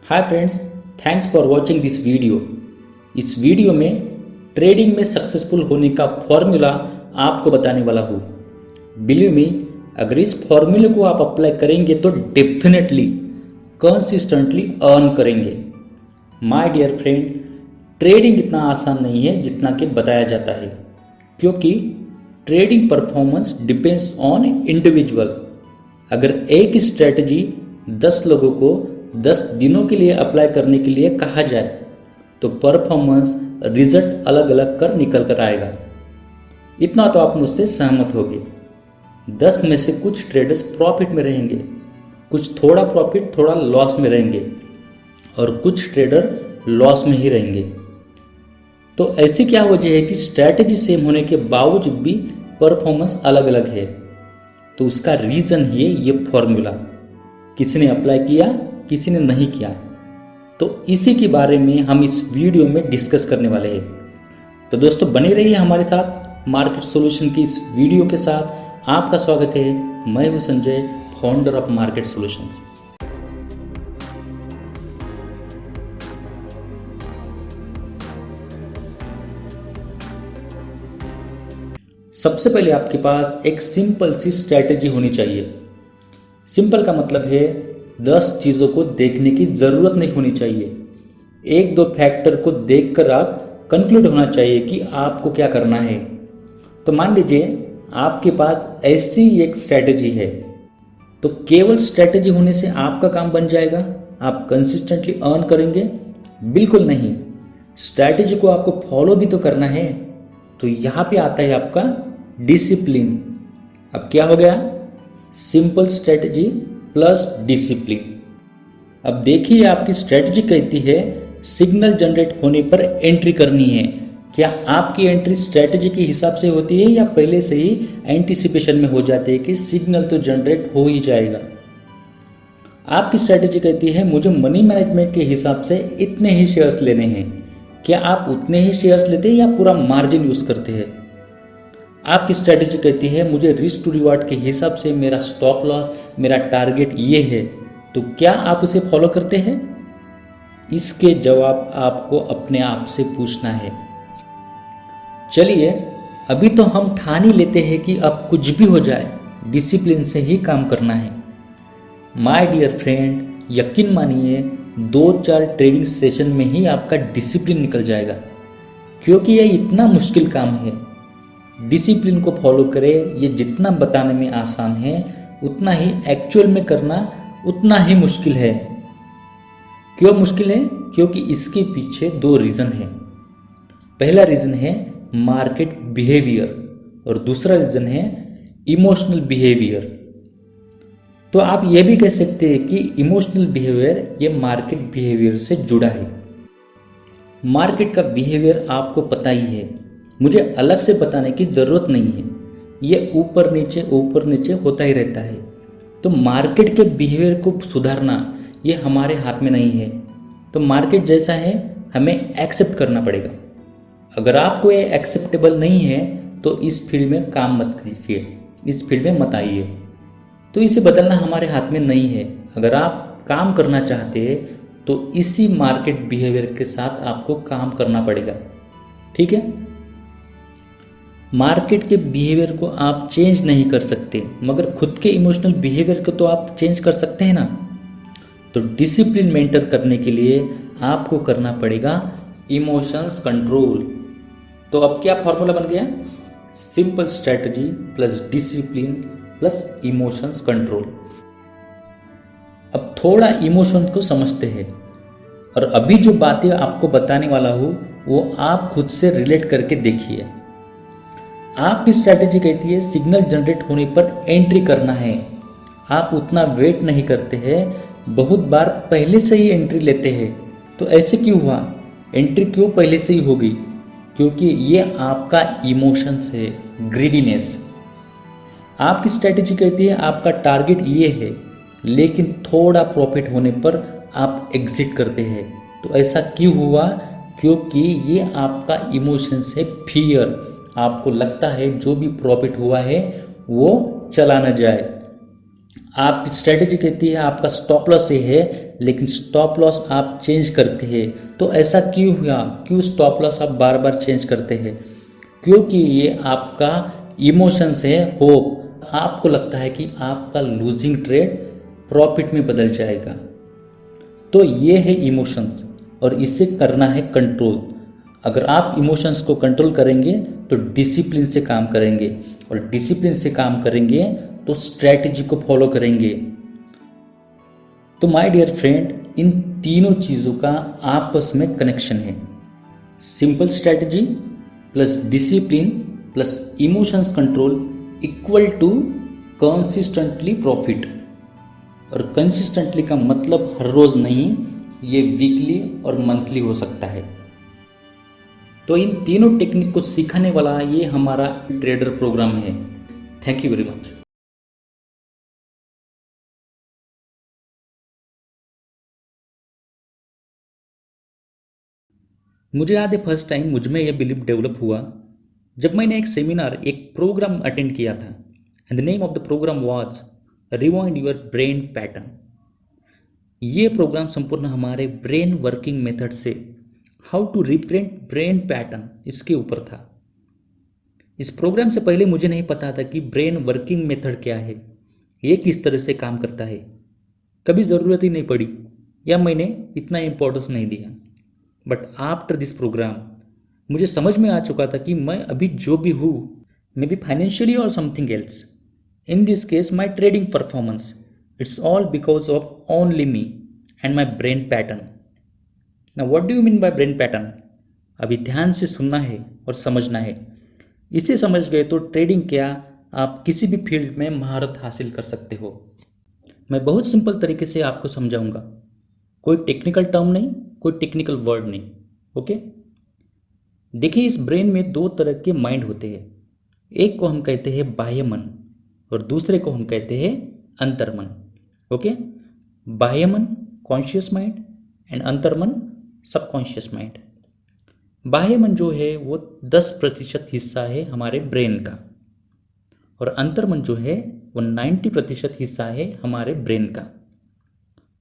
Hi friends, thanks for watching this video. इस video में trading में सक्सेसफुल होने का फॉर्मूला आपको बताने वाला हूँ। बिलीव मी, अगर इस फॉर्मूले को आप अप्लाई करेंगे तो डेफिनेटली कंसिस्टेंटली अर्न करेंगे। माय डियर फ्रेंड, ट्रेडिंग इतना आसान नहीं है जितना कि बताया जाता है, क्योंकि trading performance depends on individual. अगर एक स्ट्रेटजी 10 लोगों को 10 दिनों के लिए अप्लाई करने के लिए कहा जाए तो परफॉर्मेंस रिजल्ट अलग अलग कर निकल कर आएगा। इतना तो आप मुझसे सहमत होंगे। 10 में से कुछ ट्रेडर्स प्रॉफिट में रहेंगे, कुछ थोड़ा प्रॉफिट थोड़ा लॉस में रहेंगे और कुछ ट्रेडर लॉस में ही रहेंगे। तो ऐसी क्या वजह है कि स्ट्रैटेजी सेम होने के बावजूद भी परफॉर्मेंस अलग अलग है? तो उसका रीज़न है ये फॉर्मूला। किसी ने अप्लाई किया, किसी ने नहीं किया। तो इसी के बारे में हम इस वीडियो में डिस्कस करने वाले हैं। तो दोस्तों, बने रहिए हमारे साथ मार्केट सॉल्यूशन की इस वीडियो के साथ। आपका स्वागत है। मैं हूं Sanjay, founder of market solutions. सबसे पहले आपके पास एक सिंपल सी स्ट्रैटेजी होनी चाहिए। सिंपल का मतलब है 10 चीज़ों को देखने की ज़रूरत नहीं होनी चाहिए। एक दो फैक्टर को देखकर आप कंक्लूड होना चाहिए कि आपको क्या करना है। तो मान लीजिए आपके पास ऐसी एक स्ट्रैटेजी है, तो केवल स्ट्रैटेजी होने से आपका काम बन जाएगा? आप कंसिस्टेंटली अर्न करेंगे? बिल्कुल नहीं। स्ट्रैटेजी को आपको फॉलो भी तो करना है। तो यहाँ पे आता है आपका डिसिप्लिन। अब क्या हो गया? Simple strategy plus discipline. अब देखिए, आपकी स्ट्रैटेजी कहती है सिग्नल जनरेट होने पर एंट्री करनी है। क्या आपकी एंट्री स्ट्रैटेजी के हिसाब से होती है या पहले से ही एंटिसिपेशन में हो जाती है कि सिग्नल तो जनरेट हो ही जाएगा? आपकी स्ट्रैटेजी कहती है मुझे मनी मैनेजमेंट के हिसाब से इतने ही शेयर्स लेने हैं। क्या आप उतने ही शेयर्स लेते हैं या पूरा मार्जिन यूज करते हैं? आपकी स्ट्रैटेजी कहती है मुझे रिस्क टू रिवार्ड के हिसाब से मेरा स्टॉप लॉस, मेरा टारगेट ये है। तो क्या आप उसे फॉलो करते हैं? इसके जवाब आपको अपने आप से पूछना है। चलिए, अभी तो हम ठान ही लेते हैं कि अब कुछ भी हो जाए डिसिप्लिन से ही काम करना है। माय डियर फ्रेंड, यकीन मानिए 2-4 ट्रेडिंग सेशन में ही आपका डिसिप्लिन निकल जाएगा, क्योंकि यह इतना मुश्किल काम है। डिसिप्लिन को फॉलो करें, ये जितना बताने में आसान है उतना ही एक्चुअल में करना उतना ही मुश्किल है। क्यों मुश्किल है? क्योंकि इसके पीछे 2 रीज़न है। पहला रीज़न है मार्केट बिहेवियर और दूसरा रीज़न है इमोशनल बिहेवियर। तो आप ये भी कह सकते हैं कि इमोशनल बिहेवियर ये मार्केट बिहेवियर से जुड़ा है। मार्केट का बिहेवियर आपको पता ही है, मुझे अलग से बताने की ज़रूरत नहीं है। ये ऊपर नीचे होता ही रहता है। तो मार्केट के बिहेवियर को सुधारना ये हमारे हाथ में नहीं है। तो मार्केट जैसा है हमें एक्सेप्ट करना पड़ेगा। अगर आपको ये एक्सेप्टेबल नहीं है तो इस फील्ड में काम मत कीजिए, इस फील्ड में मत आइए। तो इसे बदलना हमारे हाथ में नहीं है। अगर आप काम करना चाहते हैं तो इसी मार्केट बिहेवियर के साथ आपको काम करना पड़ेगा। ठीक है? मार्केट के बिहेवियर को आप चेंज नहीं कर सकते, मगर खुद के इमोशनल बिहेवियर को तो आप चेंज कर सकते हैं ना। तो डिसिप्लिन मेंटेन करने के लिए आपको करना पड़ेगा इमोशंस कंट्रोल। तो अब क्या फॉर्मूला बन गया? Simple strategy plus discipline plus emotions control. अब थोड़ा इमोशन को समझते हैं और अभी जो बातें आपको बताने वाला हूँ वो आप खुद से रिलेट करके देखिए। आपकी स्ट्रैटेजी कहती है सिग्नल जनरेट होने पर एंट्री करना है। आप उतना वेट नहीं करते हैं, बहुत बार पहले से ही एंट्री लेते हैं। तो ऐसे क्यों हुआ? एंट्री क्यों पहले से ही होगी? क्योंकि ये आपका इमोशंस है, ग्रीडीनेस। आपकी स्ट्रैटेजी कहती है आपका टारगेट ये है, लेकिन थोड़ा प्रॉफिट होने पर आप एग्जिट करते हैं। तो ऐसा क्यों हुआ? क्योंकि ये आपका इमोशंस है, फियर। आपको लगता है जो भी प्रॉफिट हुआ है वो चला न जाए। आपकी स्ट्रेटेजी कहती है आपका स्टॉप लॉस ये है, लेकिन स्टॉप लॉस आप चेंज करते हैं। तो ऐसा क्यों हुआ, क्यों स्टॉप लॉस आप बार बार चेंज करते हैं? क्योंकि ये आपका इमोशंस है, होप। आपको लगता है कि आपका लूजिंग ट्रेड प्रॉफिट में बदल जाएगा। तो ये है इमोशंस, और इसे करना है कंट्रोल। अगर आप इमोशंस को कंट्रोल करेंगे तो डिसिप्लिन से काम करेंगे, और डिसिप्लिन से काम करेंगे तो स्ट्रैटेजी को फॉलो करेंगे। तो माय डियर फ्रेंड, इन तीनों चीज़ों का आपस में कनेक्शन है। Simple strategy plus discipline plus emotions control equal to consistently profit. और कंसिस्टेंटली का मतलब हर रोज़ नहीं, ये वीकली और मंथली हो सकता है। तो इन तीनों टेक्निक को सिखाने वाला ये हमारा ट्रेडर प्रोग्राम है। Thank you very much. मुझे याद है फर्स्ट टाइम मुझ में ये बिलीव डेवलप हुआ जब मैंने एक सेमिनार, एक प्रोग्राम अटेंड किया था, and the name of the programme was rewind your brain pattern. ये प्रोग्राम संपूर्ण हमारे ब्रेन वर्किंग मेथड से, how to represent brain pattern, इसके ऊपर था। इस प्रोग्राम से पहले मुझे नहीं पता था कि ब्रेन वर्किंग मेथड क्या है, ये किस तरह से काम करता है। कभी ज़रूरत ही नहीं पड़ी, या मैंने इतना इम्पोर्टेंस नहीं दिया। बट आफ्टर दिस प्रोग्राम मुझे समझ में आ चुका था कि मैं अभी जो भी हूँ, मे बी फाइनेंशियली और something else, in this case my trading performance, it's all because of only me and my brain pattern. ना what do you mean by brain pattern? अभी ध्यान से सुनना है और समझना है। इसे समझ गए तो ट्रेडिंग क्या, आप किसी भी फील्ड में महारत हासिल कर सकते हो। मैं बहुत सिंपल तरीके से आपको समझाऊंगा, कोई टेक्निकल टर्म नहीं, कोई टेक्निकल वर्ड नहीं। ओके, देखिए इस ब्रेन में दो तरह के माइंड होते हैं। एक को हम कहते हैं बाह्य मन, और दूसरे को हम कहते हैं अंतर्मन। ओके, बाह्य मन कॉन्शियस माइंड एंड अंतर्मन सबकॉन्शियस माइंड। बाह्य मन जो है वो 10% हिस्सा है हमारे ब्रेन का, और अंतर्मन जो है वो 90% हिस्सा है हमारे ब्रेन का।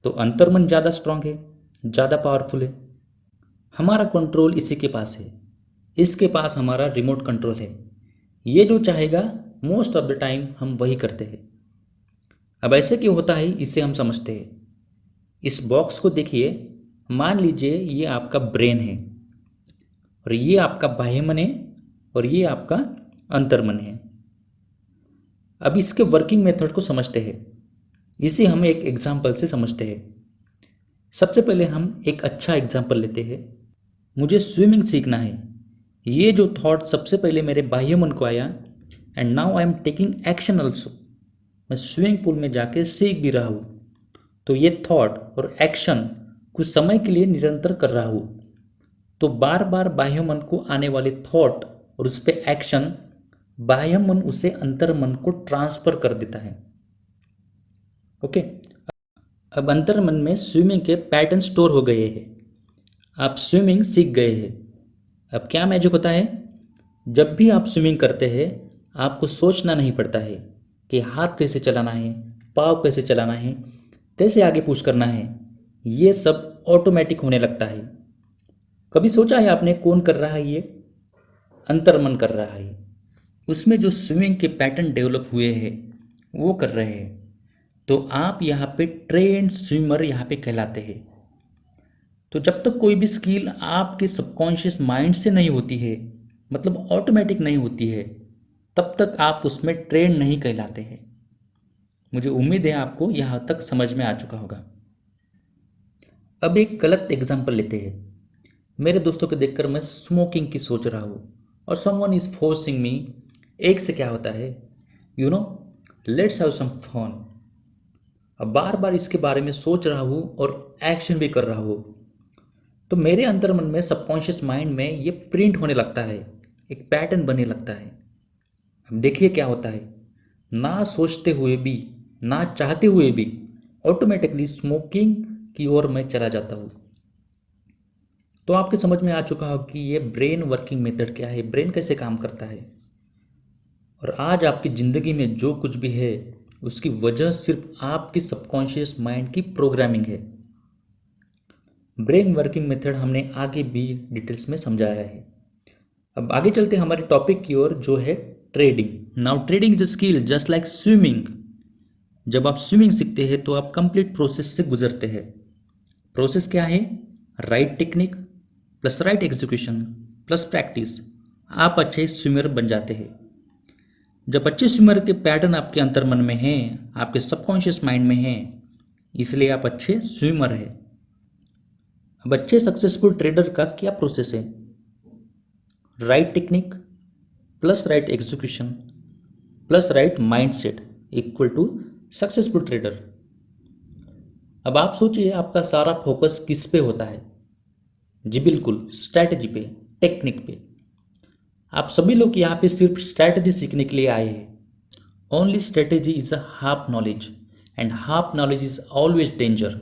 तो अंतर्मन ज़्यादा स्ट्रांग है, ज़्यादा पावरफुल है। हमारा कंट्रोल इसी के पास है, इसके पास हमारा रिमोट कंट्रोल है। ये जो चाहेगा मोस्ट ऑफ द टाइम हम वही करते हैं। अब ऐसे क्यों होता है इसे हम समझते हैं। इस बॉक्स को देखिए, मान लीजिए ये आपका ब्रेन है, और ये आपका बाह्य मन है, और ये आपका अंतर्मन है। अब इसके वर्किंग मेथड को समझते हैं। इसे हम एक एग्जाम्पल से समझते हैं। सबसे पहले हम एक अच्छा एग्जाम्पल लेते हैं। मुझे स्विमिंग सीखना है, ये जो थॉट सबसे पहले मेरे बाह्य मन को आया, and now I am taking action also. मैं स्विमिंग पूल में जाके सीख भी रहा हूँ। तो ये थॉट और एक्शन कुछ समय के लिए निरंतर कर रहा हूँ। तो बार बार बाह्य मन को आने वाले थॉट और उस पर एक्शन, बाह्य मन उसे अंतर्मन को ट्रांसफर कर देता है। ओके, अब अंतर्मन में स्विमिंग के पैटर्न स्टोर हो गए हैं, आप स्विमिंग सीख गए हैं। अब क्या मैजिक होता है, जब भी आप स्विमिंग करते हैं आपको सोचना नहीं पड़ता है कि हाथ कैसे चलाना है, पाँव कैसे चलाना है, कैसे आगे पुश करना है। ये सब ऑटोमेटिक होने लगता है। कभी सोचा है आपने कौन कर रहा है? ये अंतर्मन कर रहा है। उसमें जो स्विमिंग के पैटर्न डेवलप हुए हैं वो कर रहे हैं। तो आप यहाँ पे ट्रेंड स्विमर यहाँ पे कहलाते हैं। तो जब तक कोई भी स्किल आपके सबकॉन्शियस माइंड से नहीं होती है, मतलब ऑटोमेटिक नहीं होती है, तब तक आप उसमें ट्रेंड नहीं कहलाते हैं। मुझे उम्मीद है आपको यहाँ तक समझ में आ चुका होगा। अब एक गलत एग्जाम्पल लेते हैं। मेरे दोस्तों को देखकर मैं स्मोकिंग की सोच रहा हूँ, और समवन इज फोर्सिंग मी। एक से क्या होता है, you know, let's have some fun. अब बार बार इसके बारे में सोच रहा हूँ और एक्शन भी कर रहा हूँ। तो मेरे अंतर्मन में, सबकॉन्शियस माइंड में ये प्रिंट होने लगता है, एक पैटर्न बनने लगता है। अब देखिए क्या होता है, ना सोचते हुए भी, ना चाहते हुए भी, ऑटोमेटिकली स्मोकिंग की ओर मैं चला जाता हूँ। तो आपके समझ में आ चुका हो कि ये ब्रेन वर्किंग मेथड क्या है, ब्रेन कैसे काम करता है। और आज आपकी ज़िंदगी में जो कुछ भी है उसकी वजह सिर्फ आपकी सबकॉन्शियस माइंड की प्रोग्रामिंग है। ब्रेन वर्किंग मेथड हमने आगे भी डिटेल्स में समझाया है। अब आगे चलते हैं हमारे टॉपिक की ओर, जो है trading. Now trading is a skill just like swimming. जब आप स्विमिंग सीखते हैं तो आप कंप्लीट प्रोसेस से गुजरते हैं। प्रोसेस क्या है? Right technique plus right execution plus practice, आप अच्छे स्विमर बन जाते हैं। जब अच्छे स्विमर के पैटर्न आपके अंतर्मन में हैं, आपके सबकॉन्शियस माइंड में हैं, इसलिए आप अच्छे स्विमर हैं। अब अच्छे सक्सेसफुल ट्रेडर का क्या प्रोसेस है? Right technique plus right execution plus right mindset equal to successful trader. अब आप सोचिए आपका सारा फोकस किस पे होता है? जी बिल्कुल, स्ट्रैटेजी पे, टेक्निक पे। आप सभी लोग यहाँ पे सिर्फ स्ट्रैटेजी सीखने के लिए आए हैं। Only strategy is a half knowledge and half knowledge is always danger.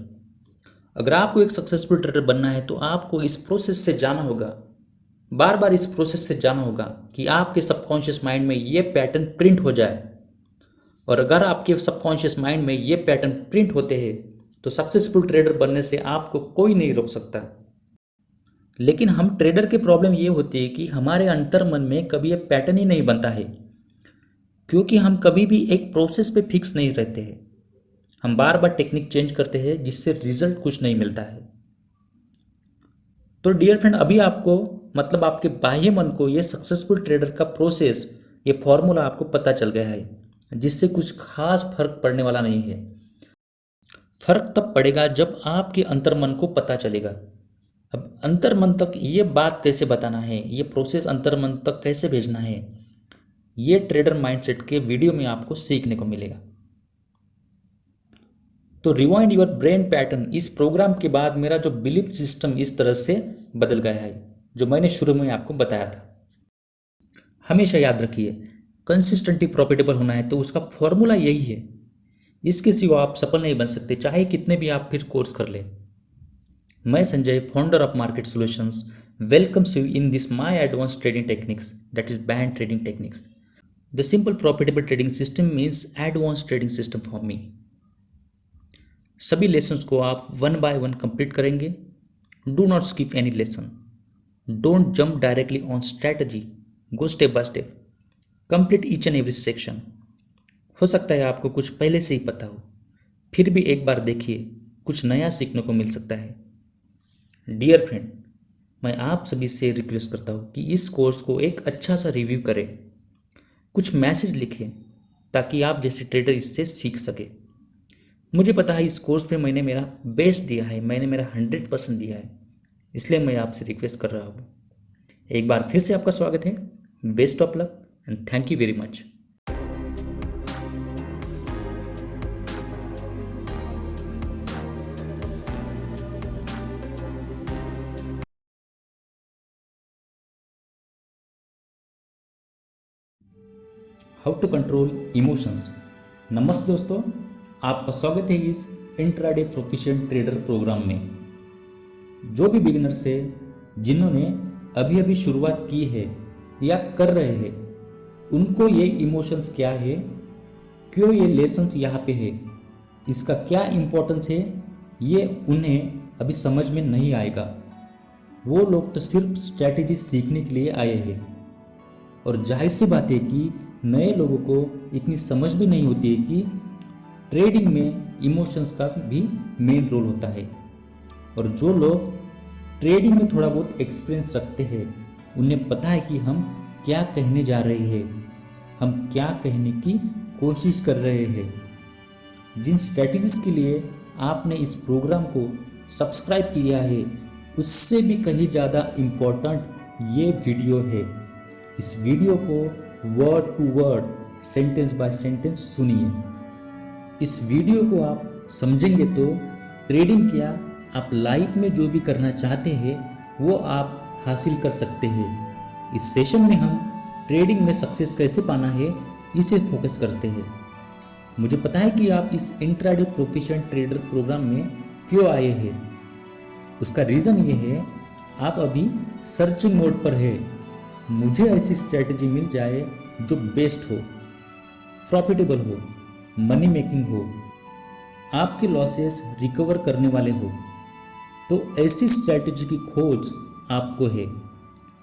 अगर आपको एक सक्सेसफुल ट्रेडर बनना है तो आपको इस प्रोसेस से जाना होगा, बार बार इस प्रोसेस से जाना होगा कि आपके सबकॉन्शियस माइंड में ये पैटर्न प्रिंट हो जाए। और अगर आपके सबकॉन्शियस माइंड में ये पैटर्न प्रिंट होते हैं तो सक्सेसफुल ट्रेडर बनने से आपको कोई नहीं रोक सकता। लेकिन हम ट्रेडर की प्रॉब्लम ये होती है कि हमारे अंतर्मन में कभी ये पैटर्न ही नहीं बनता है, क्योंकि हम कभी भी एक प्रोसेस पे फिक्स नहीं रहते हैं। हम बार बार टेक्निक चेंज करते हैं जिससे रिजल्ट कुछ नहीं मिलता है। तो डियर फ्रेंड, अभी आपको मतलब आपके बाह्य मन को ये सक्सेसफुल ट्रेडर का प्रोसेस, ये फॉर्मूला आपको पता चल गया है, जिससे कुछ खास फर्क पड़ने वाला नहीं है। फर्क तब पड़ेगा जब आपके अंतर्मन को पता चलेगा। अब अंतर्मन तक ये बात कैसे बताना है, ये प्रोसेस अंतर्मन तक कैसे भेजना है, ये ट्रेडर माइंडसेट के वीडियो में आपको सीखने को मिलेगा। तो रिवाइंड योर ब्रेन पैटर्न, इस प्रोग्राम के बाद मेरा जो बिलीफ सिस्टम इस तरह से बदल गया है, जो मैंने शुरू में आपको बताया था। हमेशा याद रखिए, कंसिस्टेंटली प्रॉफिटेबल होना है तो उसका फॉर्मूला यही है। इसके सिवा आप सफल नहीं बन सकते, चाहे कितने भी आप फिर कोर्स कर लें। मैं Sanjay, founder of market solutions, welcomes you in this my advance trading techniques, that is band trading techniques. The simple profitable trading system means advance trading system for me. सभी लेसन्स को आप वन बाय वन कंप्लीट करेंगे। Do not skip any lesson, don't jump directly on strategy, go step by step, complete each and every section. हो सकता है आपको कुछ पहले से ही पता हो, फिर भी एक बार देखिए, कुछ नया सीखने को मिल सकता है। डियर फ्रेंड, मैं आप सभी से रिक्वेस्ट करता हूँ कि इस कोर्स को एक अच्छा सा रिव्यू करें, कुछ मैसेज लिखें, ताकि आप जैसे ट्रेडर इससे सीख सके। मुझे पता है इस कोर्स पे मैंने मेरा बेस्ट दिया है, मैंने मेरा 100% दिया है, इसलिए मैं आपसे रिक्वेस्ट कर रहा हूँ। एक बार फिर से आपका स्वागत है। Best of luck and thank you very much. How to control emotions. नमस्ते दोस्तों, आपका स्वागत है इस इंट्राडे प्रोफिशिएंट ट्रेडर प्रोग्राम में। जो भी बिगिनर्स है, जिन्होंने अभी अभी शुरुआत की है या कर रहे हैं, उनको ये इमोशंस क्या है, क्यों ये लेसन्स यहाँ पे है, इसका क्या इम्पोर्टेंस है, ये उन्हें अभी समझ में नहीं आएगा। वो लोग तो सिर्फ स्ट्रैटेजी सीखने के लिए आए हैं, और जाहिर सी बात है कि नए लोगों को इतनी समझ भी नहीं होती है कि ट्रेडिंग में इमोशंस का भी मेन रोल होता है। और जो लोग ट्रेडिंग में थोड़ा बहुत एक्सपीरियंस रखते हैं, उन्हें पता है कि हम क्या कहने जा रहे हैं, हम क्या कहने की कोशिश कर रहे हैं। जिन स्ट्रैटेजीज के लिए आपने इस प्रोग्राम को सब्सक्राइब किया है, उससे भी कहीं ज़्यादा इम्पोर्टेंट ये वीडियो है। इस वीडियो को word to word, sentence by sentence सुनिए। इस वीडियो को आप समझेंगे तो ट्रेडिंग क्या, आप लाइफ में जो भी करना चाहते हैं वो आप हासिल कर सकते हैं। इस सेशन में हम ट्रेडिंग में सक्सेस कैसे पाना है, इसे फोकस करते हैं। मुझे पता है कि आप इस इंट्राडे प्रोफिशिएंट ट्रेडर प्रोग्राम में क्यों आए हैं। उसका रीज़न ये है, आप अभी सर्चिंग मोड पर है। मुझे ऐसी स्ट्रैटेजी मिल जाए जो बेस्ट हो, प्रॉफिटेबल हो, मनी मेकिंग हो, आपके लॉसेस रिकवर करने वाले हो, तो ऐसी स्ट्रैटेजी की खोज आपको है।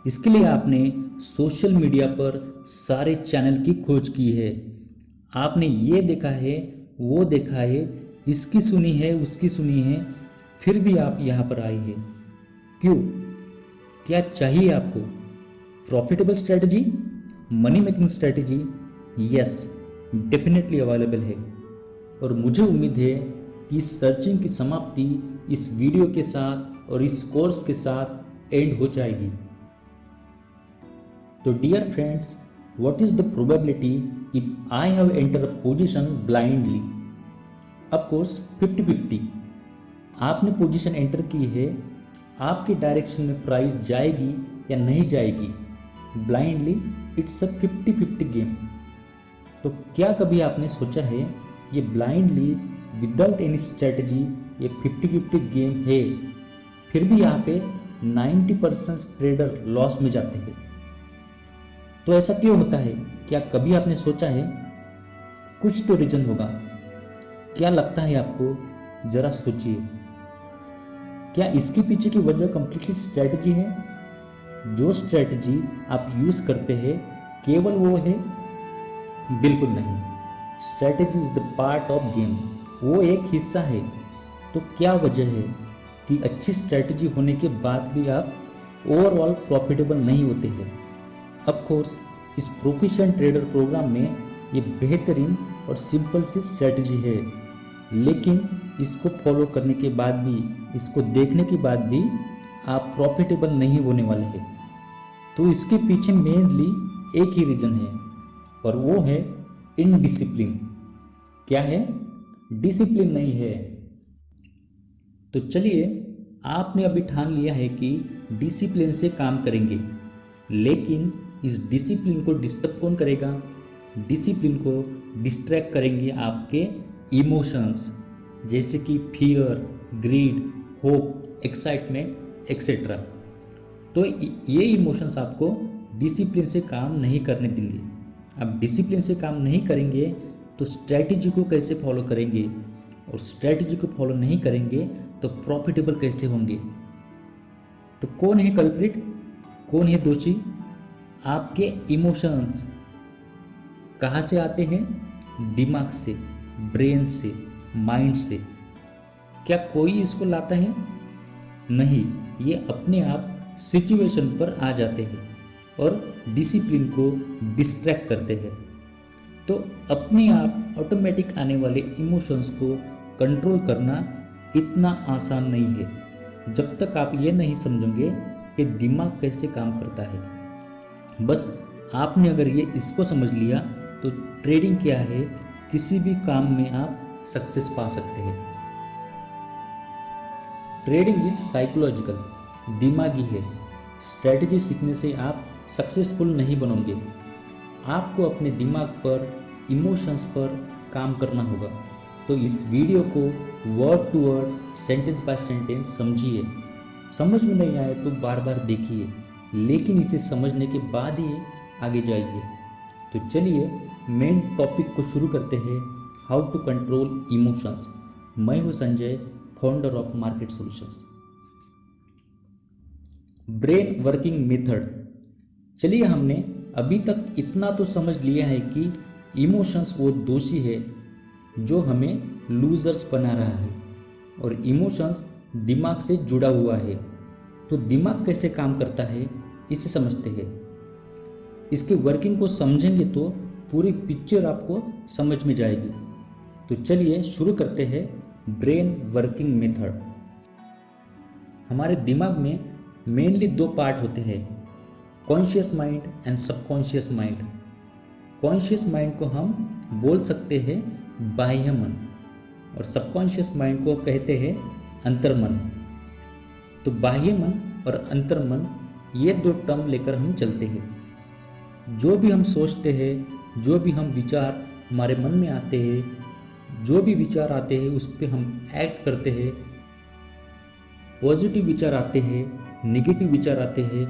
इसके लिए आपने सोशल मीडिया पर सारे चैनल की खोज की है, आपने ये देखा है, वो देखा है, इसकी सुनी है, उसकी सुनी है, फिर भी आप यहाँ पर आए हैं। क्यों? क्या चाहिए आपको? Profitable strategy, money making strategy? Yes, definitely available है। और मुझे उम्मीद है कि इस सर्चिंग की समाप्ति इस वीडियो के साथ और इस कोर्स के साथ एंड हो जाएगी। तो dear friends, what is the probability if I have entered a position blindly? Of course 50-50। आपने पोजीशन एंटर की है, आपके डायरेक्शन में प्राइस जाएगी या नहीं जाएगी, ब्लाइंडली इट्स अ 50-50 गेम। तो क्या कभी आपने सोचा है ये ब्लाइंडली विदाउट एनी स्ट्रेटजी ये 50-50 गेम है, फिर भी यहाँ पे 90% ट्रेडर लॉस में जाते हैं? तो ऐसा क्यों होता है? क्या कभी आपने सोचा है? कुछ तो रीजन होगा। क्या लगता है आपको? जरा सोचिए। क्या इसके पीछे की वजह कंप्लीटली स्ट्रैटेजी है? जो स्ट्रैटेजी आप यूज करते हैं केवल वो है? बिल्कुल नहीं। Strategy is the part of game, वो एक हिस्सा है। तो क्या वजह है कि अच्छी स्ट्रैटेजी होने के बाद भी आप ओवरऑल प्रॉफिटेबल नहीं होते हैं? ऑफ कोर्स इस प्रोफिशिएंट ट्रेडर प्रोग्राम में ये बेहतरीन और सिंपल सी स्ट्रैटेजी है, लेकिन इसको फॉलो करने के बाद भी, इसको देखने के बाद भी आप प्रॉफिटेबल नहीं होने वाले हैं। तो इसके पीछे मेनली एक ही रीज़न है और वो है इनडिसिप्लिन। क्या है? डिसिप्लिन नहीं है। तो चलिए, आपने अभी ठान लिया है कि डिसिप्लिन से काम करेंगे, लेकिन इस डिसिप्लिन को डिस्टर्ब कौन करेगा? डिसिप्लिन को डिस्ट्रैक्ट करेंगे आपके इमोशंस, जैसे कि fear, greed, hope, excitement etcetera. तो ये इमोशंस आपको डिसिप्लिन से काम नहीं करने देंगे। अब डिसिप्लिन से काम नहीं करेंगे तो स्ट्रैटेजी को कैसे फॉलो करेंगे? और स्ट्रैटेजी को फॉलो नहीं करेंगे तो प्रॉफिटेबल कैसे होंगे? तो कौन है कल्प्रिट? कौन है दोषी? आपके इमोशंस। कहाँ से आते हैं? दिमाग से, ब्रेन से, माइंड से। क्या कोई इसको लाता है? नहीं, ये अपने आप सिचुएशन पर आ जाते हैं और डिसिप्लिन को डिस्ट्रैक्ट करते हैं। तो अपने आप ऑटोमेटिक आने वाले इमोशंस को कंट्रोल करना इतना आसान नहीं है, जब तक आप ये नहीं समझोगे कि दिमाग कैसे काम करता है। बस आपने अगर ये इसको समझ लिया तो ट्रेडिंग क्या है, किसी भी काम में आप सक्सेस पा सकते हैं। ट्रेडिंग इज साइकोलॉजिकल, दिमागी है। स्ट्रैटेजी सीखने से आप सक्सेसफुल नहीं बनोगे। आपको अपने दिमाग पर, इमोशंस पर काम करना होगा। तो इस वीडियो को word to word, sentence by sentence समझिए। समझ में नहीं आए तो बार बार देखिए, लेकिन इसे समझने के बाद ही आगे जाइए। तो चलिए मेन टॉपिक को शुरू करते हैं, हाउ टू कंट्रोल इमोशंस। मैं हूँ Sanjay, founder of market solutions. Brain working method. चलिए, हमने अभी तक इतना तो समझ लिया है कि इमोशंस वो दोषी है जो हमें लूजर्स बना रहा है और इमोशंस दिमाग से जुड़ा हुआ है। तो दिमाग कैसे काम करता है इसे समझते हैं। इसके वर्किंग को समझेंगे तो पूरी पिक्चर आपको समझ में जाएगी। तो चलिए शुरू करते हैं ब्रेन वर्किंग मेथड। हमारे दिमाग में मेनली दो पार्ट होते हैं, conscious mind and subconscious mind. Conscious mind को हम बोल सकते हैं बाह्य मन और सबकॉन्शियस माइंड को कहते हैं अंतर्मन। तो बाह्य मन और अंतर्मन, ये दो टर्म लेकर हम चलते हैं। जो भी हम सोचते हैं, जो भी हम विचार हमारे मन में आते हैं, जो भी विचार आते हैं उस पर हम एक्ट करते हैं। पॉजिटिव विचार आते हैं, नेगेटिव विचार आते हैं,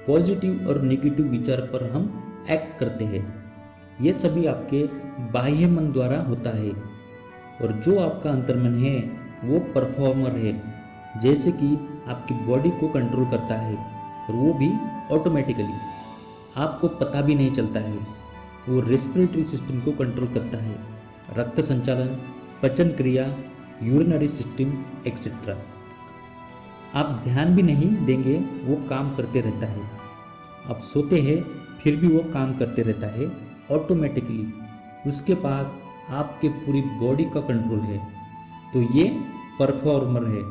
पॉजिटिव और नेगेटिव विचार पर हम एक्ट करते हैं। ये सभी आपके बाह्य मन द्वारा होता है। और जो आपका अंतर्मन है वो परफॉर्मर है, जैसे कि आपकी बॉडी को कंट्रोल करता है, और वो भी ऑटोमेटिकली, आपको पता भी नहीं चलता है। वो रेस्पिरेटरी सिस्टम को कंट्रोल करता है, रक्त संचालन, पाचन क्रिया, यूरिनरी सिस्टम एक्सेट्रा। आप ध्यान भी नहीं देंगे वो काम करते रहता है। आप सोते हैं फिर भी वो काम करते रहता है ऑटोमेटिकली। उसके पास आपके पूरी बॉडी का कंट्रोल है। तो ये परफॉर्मर है,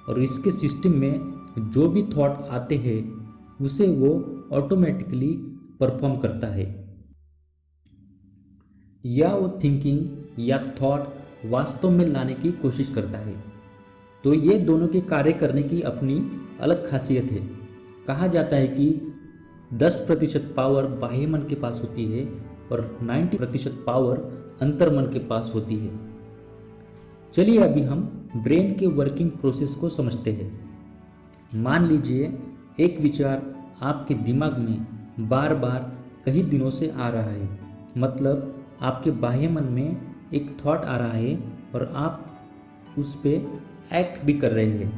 और इसके सिस्टम में जो भी थॉट आते हैं उसे वो ऑटोमेटिकली परफॉर्म करता है, या वो थिंकिंग या थॉट वास्तव में लाने की कोशिश करता है। तो ये दोनों के कार्य करने की अपनी अलग खासियत है। कहा जाता है कि 10% पावर बाह्य मन के पास होती है और 90% पावर अंतर्मन के पास होती है। चलिए अभी हम ब्रेन के वर्किंग प्रोसेस को समझते हैं। मान लीजिए एक विचार आपके दिमाग में बार बार कई दिनों से आ रहा है, मतलब आपके बाह्य मन में एक थॉट आ रहा है और आप उस पर एक्ट भी कर रहे हैं।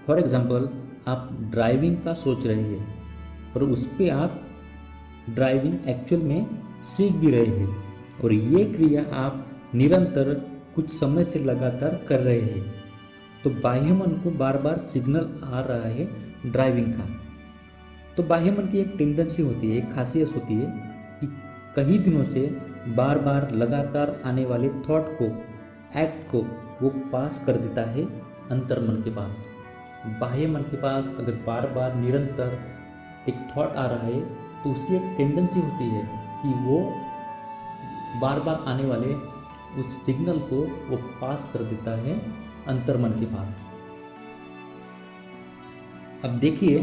फॉर एग्जाम्पल, आप ड्राइविंग का सोच रहे हैं और उस पर आप ड्राइविंग एक्चुअल में सीख भी रहे हैं, और ये क्रिया आप निरंतर कुछ समय से लगातार कर रहे हैं। तो बाह्य मन को बार बार सिग्नल आ रहा है ड्राइविंग का। तो बाह्य मन की एक टेंडेंसी होती है, एक खासियत होती है कि कई दिनों से बार बार लगातार आने वाले थॉट को, एक्ट को वो पास कर देता है अंतर्मन के पास। बाह्य मन के पास अगर बार बार निरंतर एक थॉट आ रहा है तो उसकी एक टेंडेंसी होती है कि वो बार बार आने वाले उस सिग्नल को वो पास कर देता है अंतर्मन के पास। अब देखिए,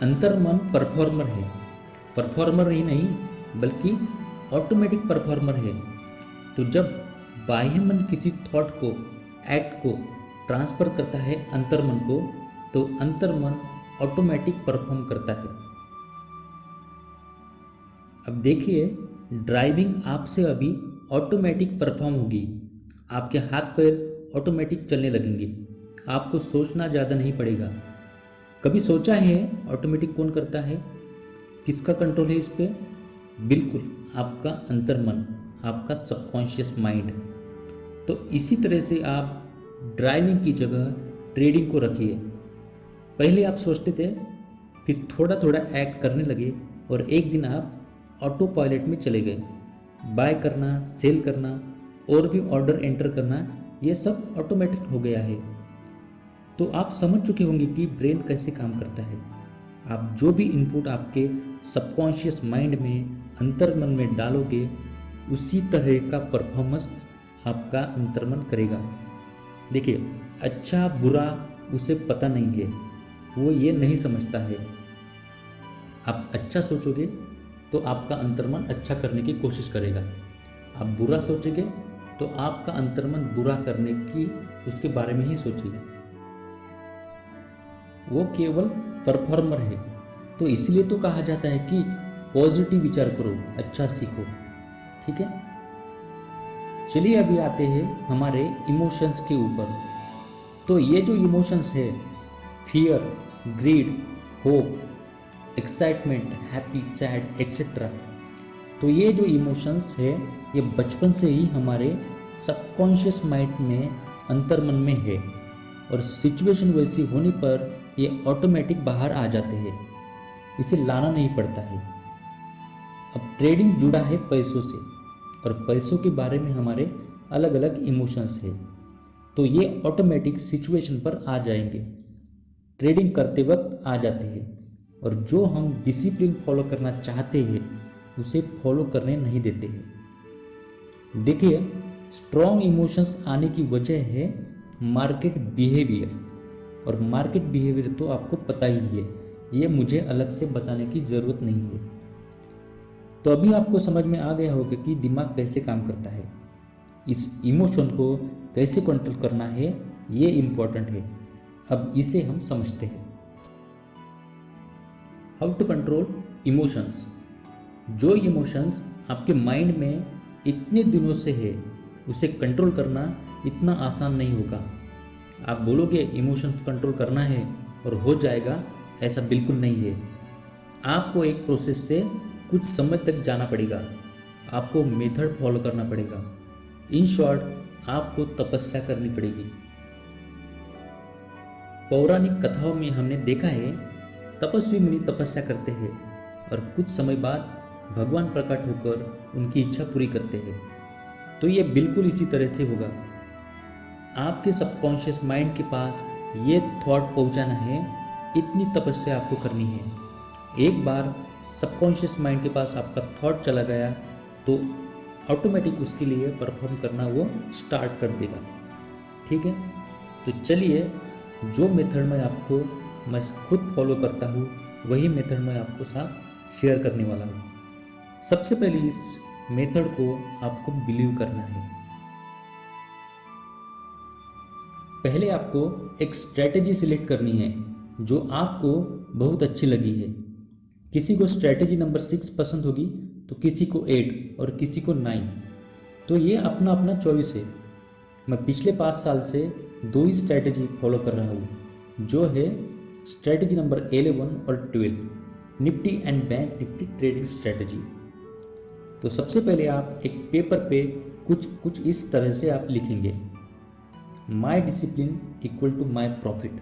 अंतर्मन परफॉर्मर है। परफॉर्मर ही नहीं बल्कि ऑटोमेटिक परफॉर्मर है। तो जब बाह्य मन किसी थॉट को, एक्ट को ट्रांसफर करता है अंतर्मन को, तो अंतर्मन ऑटोमेटिक परफॉर्म करता है। अब देखिए, ड्राइविंग आपसे अभी ऑटोमेटिक परफॉर्म होगी। आपके हाथ पैर ऑटोमेटिक चलने लगेंगे, आपको सोचना ज़्यादा नहीं पड़ेगा। कभी सोचा है ऑटोमेटिक कौन करता है, किसका कंट्रोल है इस पर? बिल्कुल आपका अंतर्मन, आपका सबकॉन्शियस माइंड। तो इसी तरह से आप ड्राइविंग की जगह ट्रेडिंग को रखिए। पहले आप सोचते थे, फिर थोड़ा थोड़ा एक्ट करने लगे, और एक दिन आप ऑटो पायलट में चले गए। बाय करना, सेल करना और भी ऑर्डर एंटर करना, ये सब ऑटोमेटिक हो गया है। तो आप समझ चुके होंगे कि ब्रेन कैसे काम करता है। आप जो भी इनपुट आपके सबकॉन्शियस माइंड में, अंतर्मन में डालोगे, उसी तरह का परफॉर्मेंस आपका अंतर्मन करेगा। देखिए, अच्छा बुरा उसे पता नहीं है, वो ये नहीं समझता है। आप अच्छा सोचोगे तो आपका अंतर्मन अच्छा करने की कोशिश करेगा। आप बुरा सोचोगे तो आपका अंतर्मन बुरा करने की, उसके बारे में ही सोचेगा। वो केवल परफॉर्मर है। तो इसलिए तो कहा जाता है कि पॉजिटिव विचार करो, अच्छा सीखो। ठीक है, चलिए अभी आते हैं हमारे इमोशंस के ऊपर। तो ये जो इमोशंस है, fear, greed, hope, excitement, happy, sad etcetera, तो ये जो इमोशंस है ये बचपन से ही हमारे सबकॉन्शियस माइंड में, अंतर्मन में है, और सिचुएशन वैसी होने पर ये ऑटोमेटिक बाहर आ जाते हैं, इसे लाना नहीं पड़ता है। अब ट्रेडिंग जुड़ा है पैसों से, और पैसों के बारे में हमारे अलग अलग इमोशंस है, तो ये ऑटोमेटिक सिचुएशन पर आ जाएंगे, ट्रेडिंग करते वक्त आ जाते हैं। और जो हम डिसिप्लिन फॉलो करना चाहते हैं उसे फॉलो करने नहीं देते हैं। देखिए, स्ट्रॉन्ग इमोशंस आने की वजह है मार्केट बिहेवियर, और मार्केट बिहेवियर तो आपको पता ही है, ये मुझे अलग से बताने की ज़रूरत नहीं है। तो अभी आपको समझ में आ गया होगा कि दिमाग कैसे काम करता है, इस इमोशन को कैसे कंट्रोल करना है, ये इम्पोर्टेंट है। अब इसे हम समझते हैं। How to control emotions. जो इमोशंस आपके माइंड में इतने दिनों से है, उसे कंट्रोल करना इतना आसान नहीं होगा। आप बोलोगे इमोशंस कंट्रोल करना है और हो जाएगा, ऐसा बिल्कुल नहीं है। आपको एक प्रोसेस से कुछ समय तक जाना पड़ेगा, आपको मेथड फॉलो करना पड़ेगा। इन शॉर्ट आपको तपस्या करनी पड़ेगी। पौराणिक कथाओं में हमने देखा है तपस्वी मुनि तपस्या करते हैं और कुछ समय बाद भगवान प्रकट होकर उनकी इच्छा पूरी करते हैं। तो ये बिल्कुल इसी तरह से होगा। आपके सबकॉन्शियस माइंड के पास ये थॉट पहुंचाना है, इतनी तपस्या आपको करनी है। एक बार सबकॉन्शियस माइंड के पास आपका थॉट चला गया तो ऑटोमेटिक उसके लिए परफॉर्म करना वो स्टार्ट कर देगा। ठीक है, तो चलिए, जो मेथड मैं खुद फॉलो करता हूँ वही मेथड मैं आपको साथ शेयर करने वाला हूँ। सबसे पहले इस मेथड को आपको बिलीव करना है। पहले आपको एक स्ट्रैटेजी सिलेक्ट करनी है जो आपको बहुत अच्छी लगी है। किसी को स्ट्रैटेजी नंबर 6 पसंद होगी तो किसी को 8 और किसी को 9। तो ये अपना अपना चॉइस है। मैं पिछले 5 साल से 2 ही स्ट्रैटेजी फॉलो कर रहा हूँ, जो है स्ट्रैटेजी नंबर 11 और 12, Nifty and Bank Nifty trading strategy. तो सबसे पहले आप एक पेपर पे कुछ इस तरह से आप लिखेंगे, my discipline equal to my profit.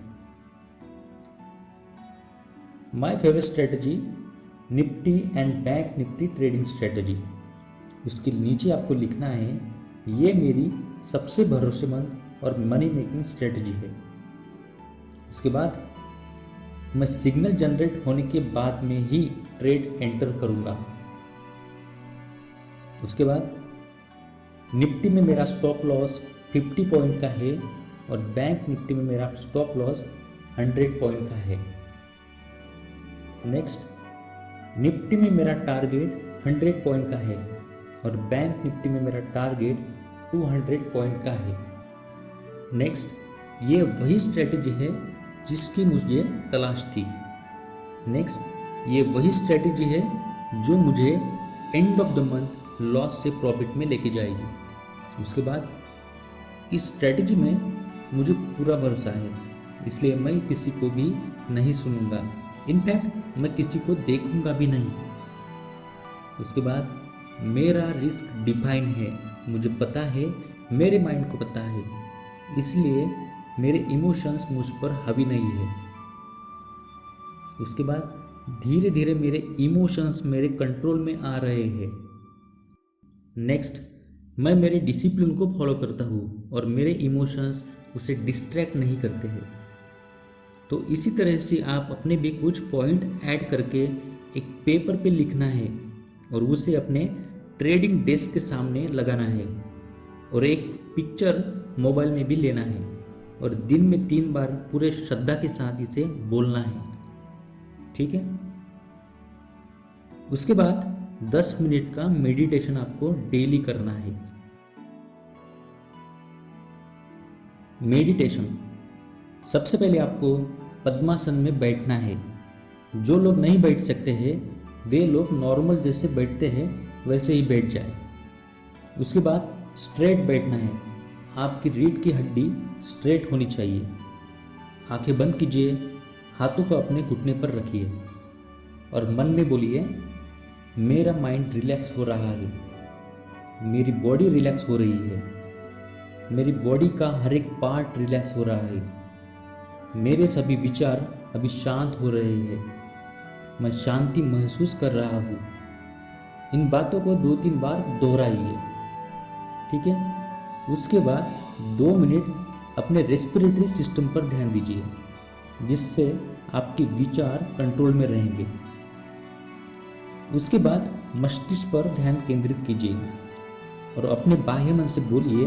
My favourite strategy Nifty and Bank Nifty trading strategy. उसके नीचे आपको लिखना है ये मेरी सबसे भरोसेमंद और मनी मेकिंग स्ट्रेटजी है। उसके बाद मैं सिग्नल जनरेट होने के बाद में ही ट्रेड एंटर करूंगा। उसके बाद निफ्टी में मेरा स्टॉप लॉस 50 पॉइंट का है और बैंक निफ्टी में मेरा स्टॉप लॉस 100 पॉइंट का है। नेक्स्ट, निफ्टी में मेरा टारगेट 100 पॉइंट का है और बैंक निफ्टी में मेरा टारगेट 200 पॉइंट का है। नेक्स्ट, ये वही स्ट्रेटेजी है जिसकी मुझे तलाश थी। नेक्स्ट, ये वही स्ट्रेटेजी है जो मुझे end of the month loss से प्रॉफिट में लेके जाएगी। उसके बाद इस स्ट्रेटेजी में मुझे पूरा भरोसा है, इसलिए मैं किसी को भी नहीं सुनूंगा। इनफैक्ट मैं किसी को देखूंगा भी नहीं। उसके बाद मेरा रिस्क डिफाइन है, मुझे पता है, मेरे माइंड को पता है, इसलिए मेरे इमोशंस मुझ पर हावी नहीं है। उसके बाद धीरे धीरे मेरे इमोशंस मेरे कंट्रोल में आ रहे हैं। नेक्स्ट, मैं मेरे डिसिप्लिन को फॉलो करता हूँ और मेरे इमोशंस उसे डिस्ट्रैक्ट नहीं करते हैं। तो इसी तरह से आप अपने भी कुछ पॉइंट ऐड करके एक पेपर पे लिखना है और उसे अपने ट्रेडिंग डेस्क के सामने लगाना है और एक पिक्चर मोबाइल में भी लेना है और दिन में 3 बार पूरे श्रद्धा के साथ इसे बोलना है। ठीक है, उसके बाद 10 मिनट का मेडिटेशन आपको डेली करना है। मेडिटेशन, सबसे पहले आपको पद्मासन में बैठना है। जो लोग नहीं बैठ सकते हैं वे लोग नॉर्मल जैसे बैठते हैं वैसे ही बैठ जाए। उसके बाद स्ट्रेट बैठना है, आपकी रीढ़ की हड्डी स्ट्रेट होनी चाहिए। आंखें बंद कीजिए, हाथों को अपने घुटने पर रखिए और मन में बोलिए मेरा माइंड रिलैक्स हो रहा है, मेरी बॉडी रिलैक्स हो रही है, मेरी बॉडी का हर एक पार्ट रिलैक्स हो रहा है, मेरे सभी विचार अभी शांत हो रहे हैं, मैं शांति महसूस कर रहा हूँ। इन बातों को 2-3 बार दोहराइए। ठीक है, उसके बाद 2 मिनट अपने रेस्पिरेटरी सिस्टम पर ध्यान दीजिए, जिससे आपके विचार कंट्रोल में रहेंगे। उसके बाद मस्तिष्क पर ध्यान केंद्रित कीजिए और अपने बाह्य मन से बोलिए,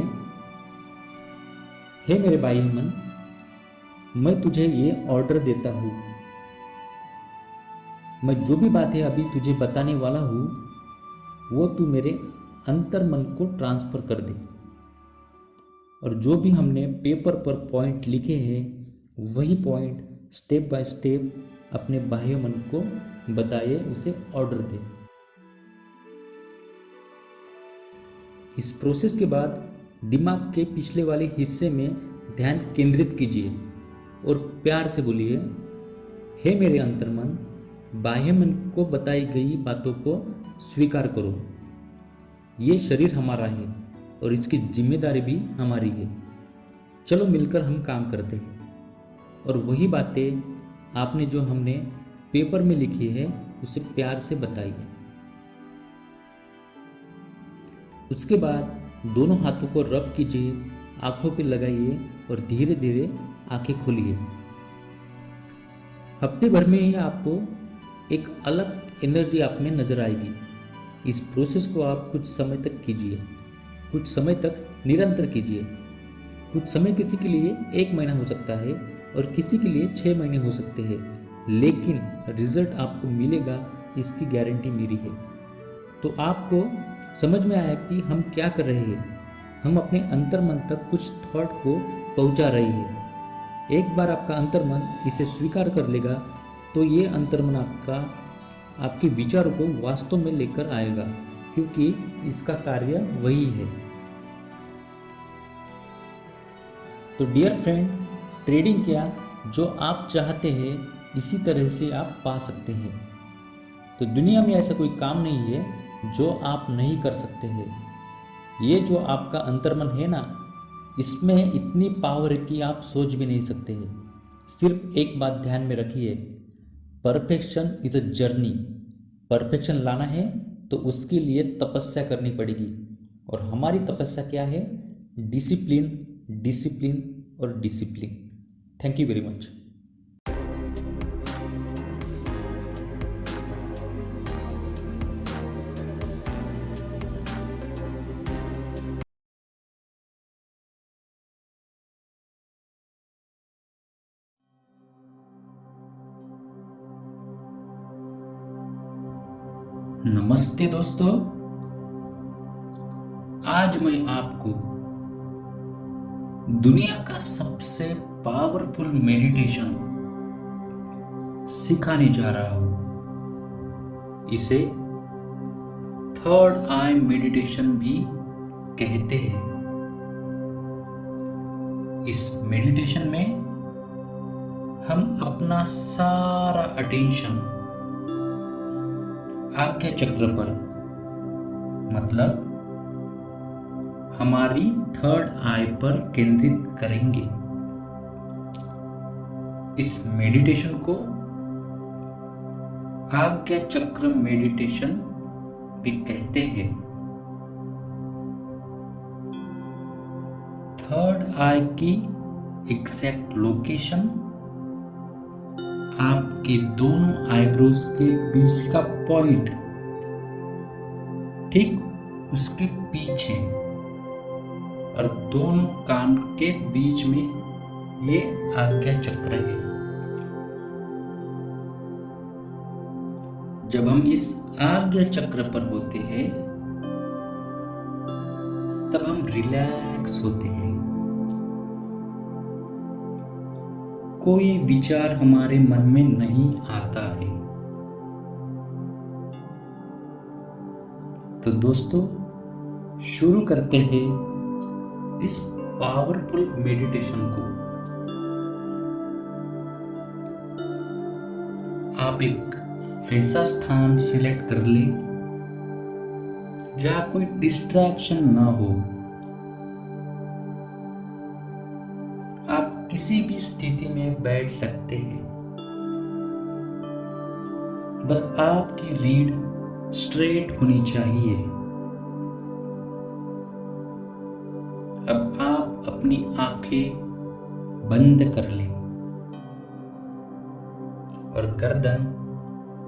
हे मेरे बाह्य मन, मैं तुझे ये ऑर्डर देता हूँ, मैं जो भी बातें अभी तुझे बताने वाला हूँ वो तू मेरे अंतर मन को ट्रांसफ़र कर दे और जो भी हमने पेपर पर पॉइंट लिखे हैं वही पॉइंट स्टेप बाय स्टेप अपने बाह्य मन को बताइए, उसे ऑर्डर दे। इस प्रोसेस के बाद दिमाग के पिछले वाले हिस्से में ध्यान केंद्रित कीजिए और प्यार से बोलिए, हे मेरे अंतर्मन, बाह्य मन को बताई गई बातों को स्वीकार करो। ये शरीर हमारा है और इसकी जिम्मेदारी भी हमारी है। चलो मिलकर हम काम करते हैं और वही बातें आपने जो हमने पेपर में लिखी है उसे प्यार से बताइए। उसके बाद दोनों हाथों को रब कीजिए, आंखों पे लगाइए और धीरे धीरे आंखें खोलिए। हफ्ते भर में ही आपको एक अलग एनर्जी आप में नजर आएगी। इस प्रोसेस को आप कुछ समय तक कीजिए, कुछ समय तक निरंतर कीजिए। कुछ समय किसी के लिए 1 महीना हो सकता है और किसी के लिए 6 महीने हो सकते हैं, लेकिन रिजल्ट आपको मिलेगा, इसकी गारंटी मेरी है। तो आपको समझ में आया कि हम क्या कर रहे हैं। हम अपने अंतर्मन तक कुछ थॉट को पहुंचा रहे हैं। एक बार आपका अंतर्मन इसे स्वीकार कर लेगा तो ये अंतर्मन आपके विचारों को वास्तव में लेकर आएगा, क्योंकि इसका कार्य वही है। तो डियर फ्रेंड, ट्रेडिंग क्या, जो आप चाहते हैं इसी तरह से आप पा सकते हैं। तो दुनिया में ऐसा कोई काम नहीं है जो आप नहीं कर सकते हैं। ये जो आपका अंतर्मन है ना, इसमें इतनी पावर है कि आप सोच भी नहीं सकते हैं। सिर्फ एक बात ध्यान में रखिए, perfection is a journey. Perfection लाना है तो उसके लिए तपस्या करनी पड़ेगी, और हमारी तपस्या क्या है? डिसिप्लिन, डिसिप्लिन और discipline. Thank you very much. नमस्ते दोस्तों, आज मैं आपको दुनिया का सबसे पावरफुल मेडिटेशन सिखाने जा रहा हूं। इसे थर्ड आई मेडिटेशन भी कहते हैं। इस मेडिटेशन में हम अपना सारा अटेंशन आज्ञा चक्र पर, मतलब हमारी थर्ड आई पर केंद्रित करेंगे। इस मेडिटेशन को आज्ञा चक्र मेडिटेशन भी कहते हैं। थर्ड आई की एग्जैक्ट लोकेशन आपके दोनों आईब्रोज के बीच का पॉइंट, ठीक उसके पीछे, और दोनों कान के बीच में ये आज्ञा चक्र है। जब हम इस आज्ञा चक्र पर होते हैं तब हम रिलैक्स होते हैं। कोई विचार हमारे मन में नहीं आता है। तो दोस्तों, शुरू करते हैं इस पावरफुल मेडिटेशन को। आप एक ऐसा स्थान सिलेक्ट कर ले जहां कोई डिस्ट्रैक्शन ना हो। आप किसी भी स्थिति में बैठ सकते हैं, बस आपकी रीढ़ स्ट्रेट होनी चाहिए। अब आप अपनी आंखें बंद कर लें और गर्दन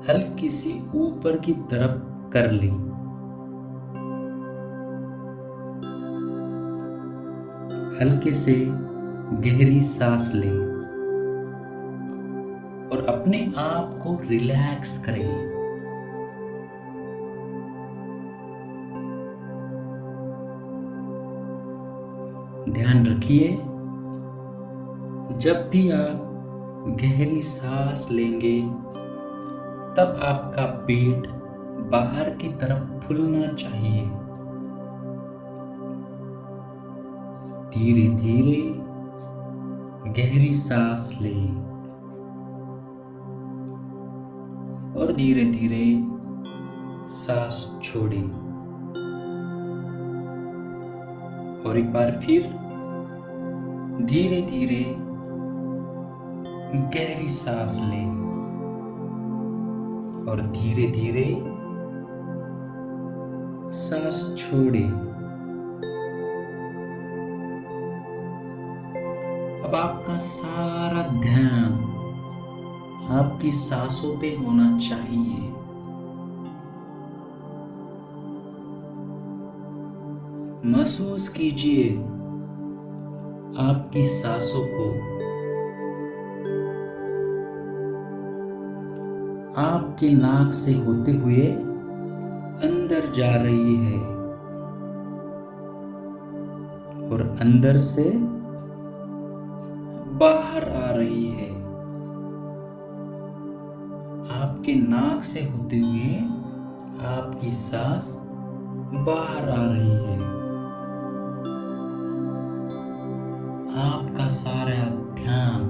हल्की सी ऊपर की तरफ कर लें। हल्के से गहरी सांस लें और अपने आप को रिलैक्स करें। ध्यान रखिए, जब भी आप गहरी सांस लेंगे तब आपका पेट बाहर की तरफ फूलना चाहिए। धीरे धीरे गहरी सांस लें और धीरे धीरे सांस छोड़ें। और एक बार फिर धीरे धीरे गहरी सांस लें और धीरे धीरे सांस छोड़ें। अब आपका सारा ध्यान आपकी सांसों पे होना चाहिए। महसूस कीजिए आपकी सांसों को। आपके नाक से होते हुए अंदर जा रही है और अंदर से बाहर आ रही है। आपके नाक से होते हुए आपकी सांस बाहर आ रही है। आपका सारा ध्यान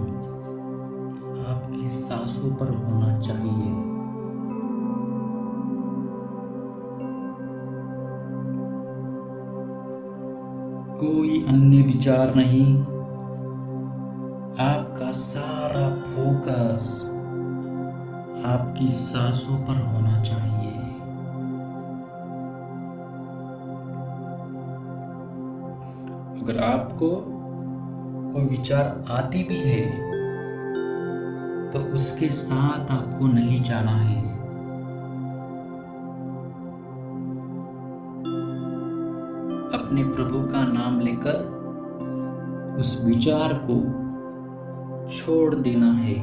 आपकी सांसों पर होना चाहिए। कोई अन्य विचार नहीं, आपका सारा फोकस आपकी सांसों पर होना चाहिए। अगर आपको कोई विचार आती भी है तो उसके साथ आपको नहीं जाना है। अपने प्रभु का नाम लेकर उस विचार को छोड़ देना है।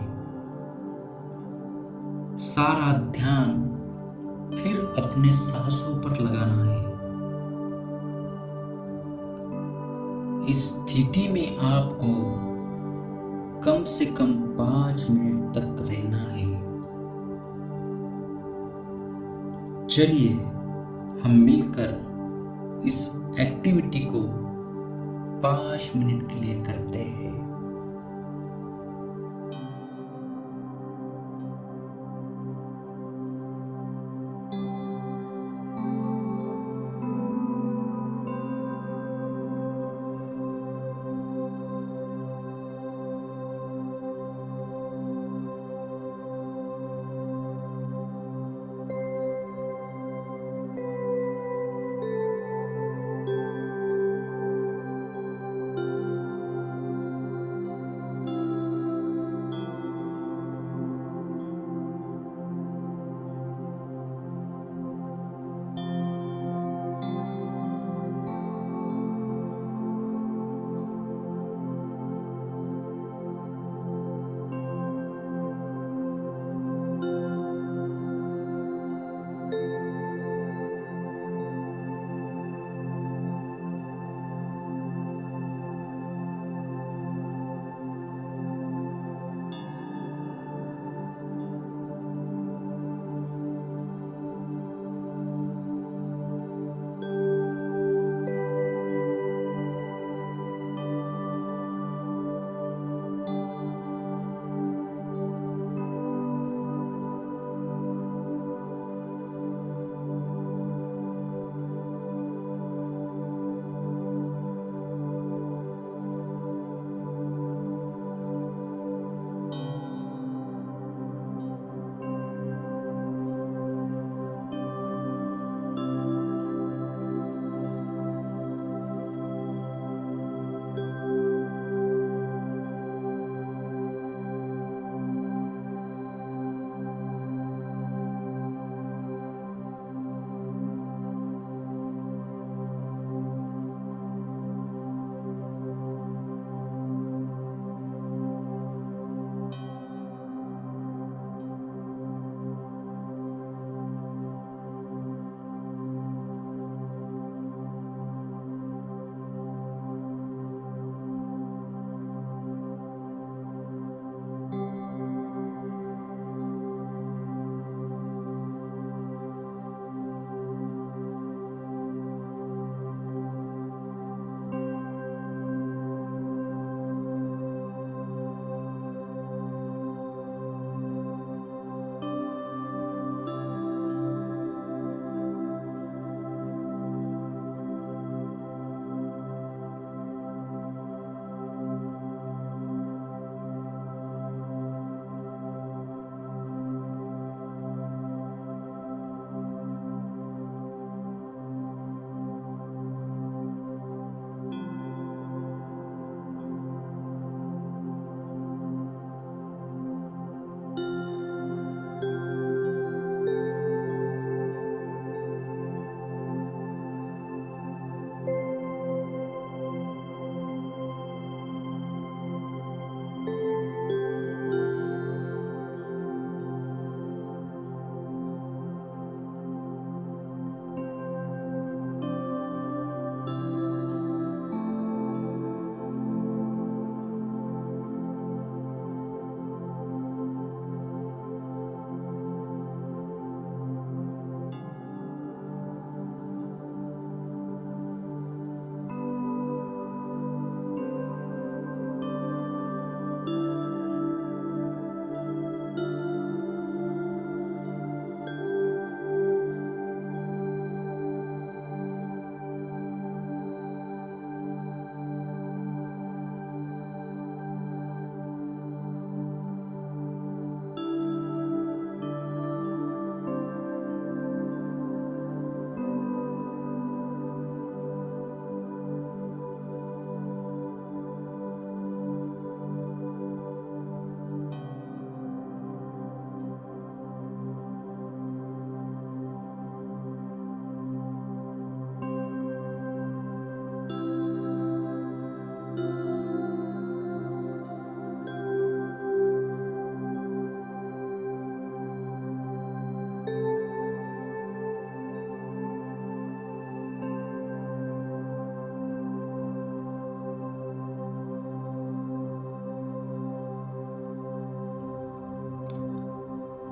सारा ध्यान फिर अपने सांसों पर लगाना है। इस स्थिति में आपको कम से कम 5 मिनट तक रहना है। चलिए हम मिलकर इस एक्टिविटी को 5 मिनट के लिए करते हैं।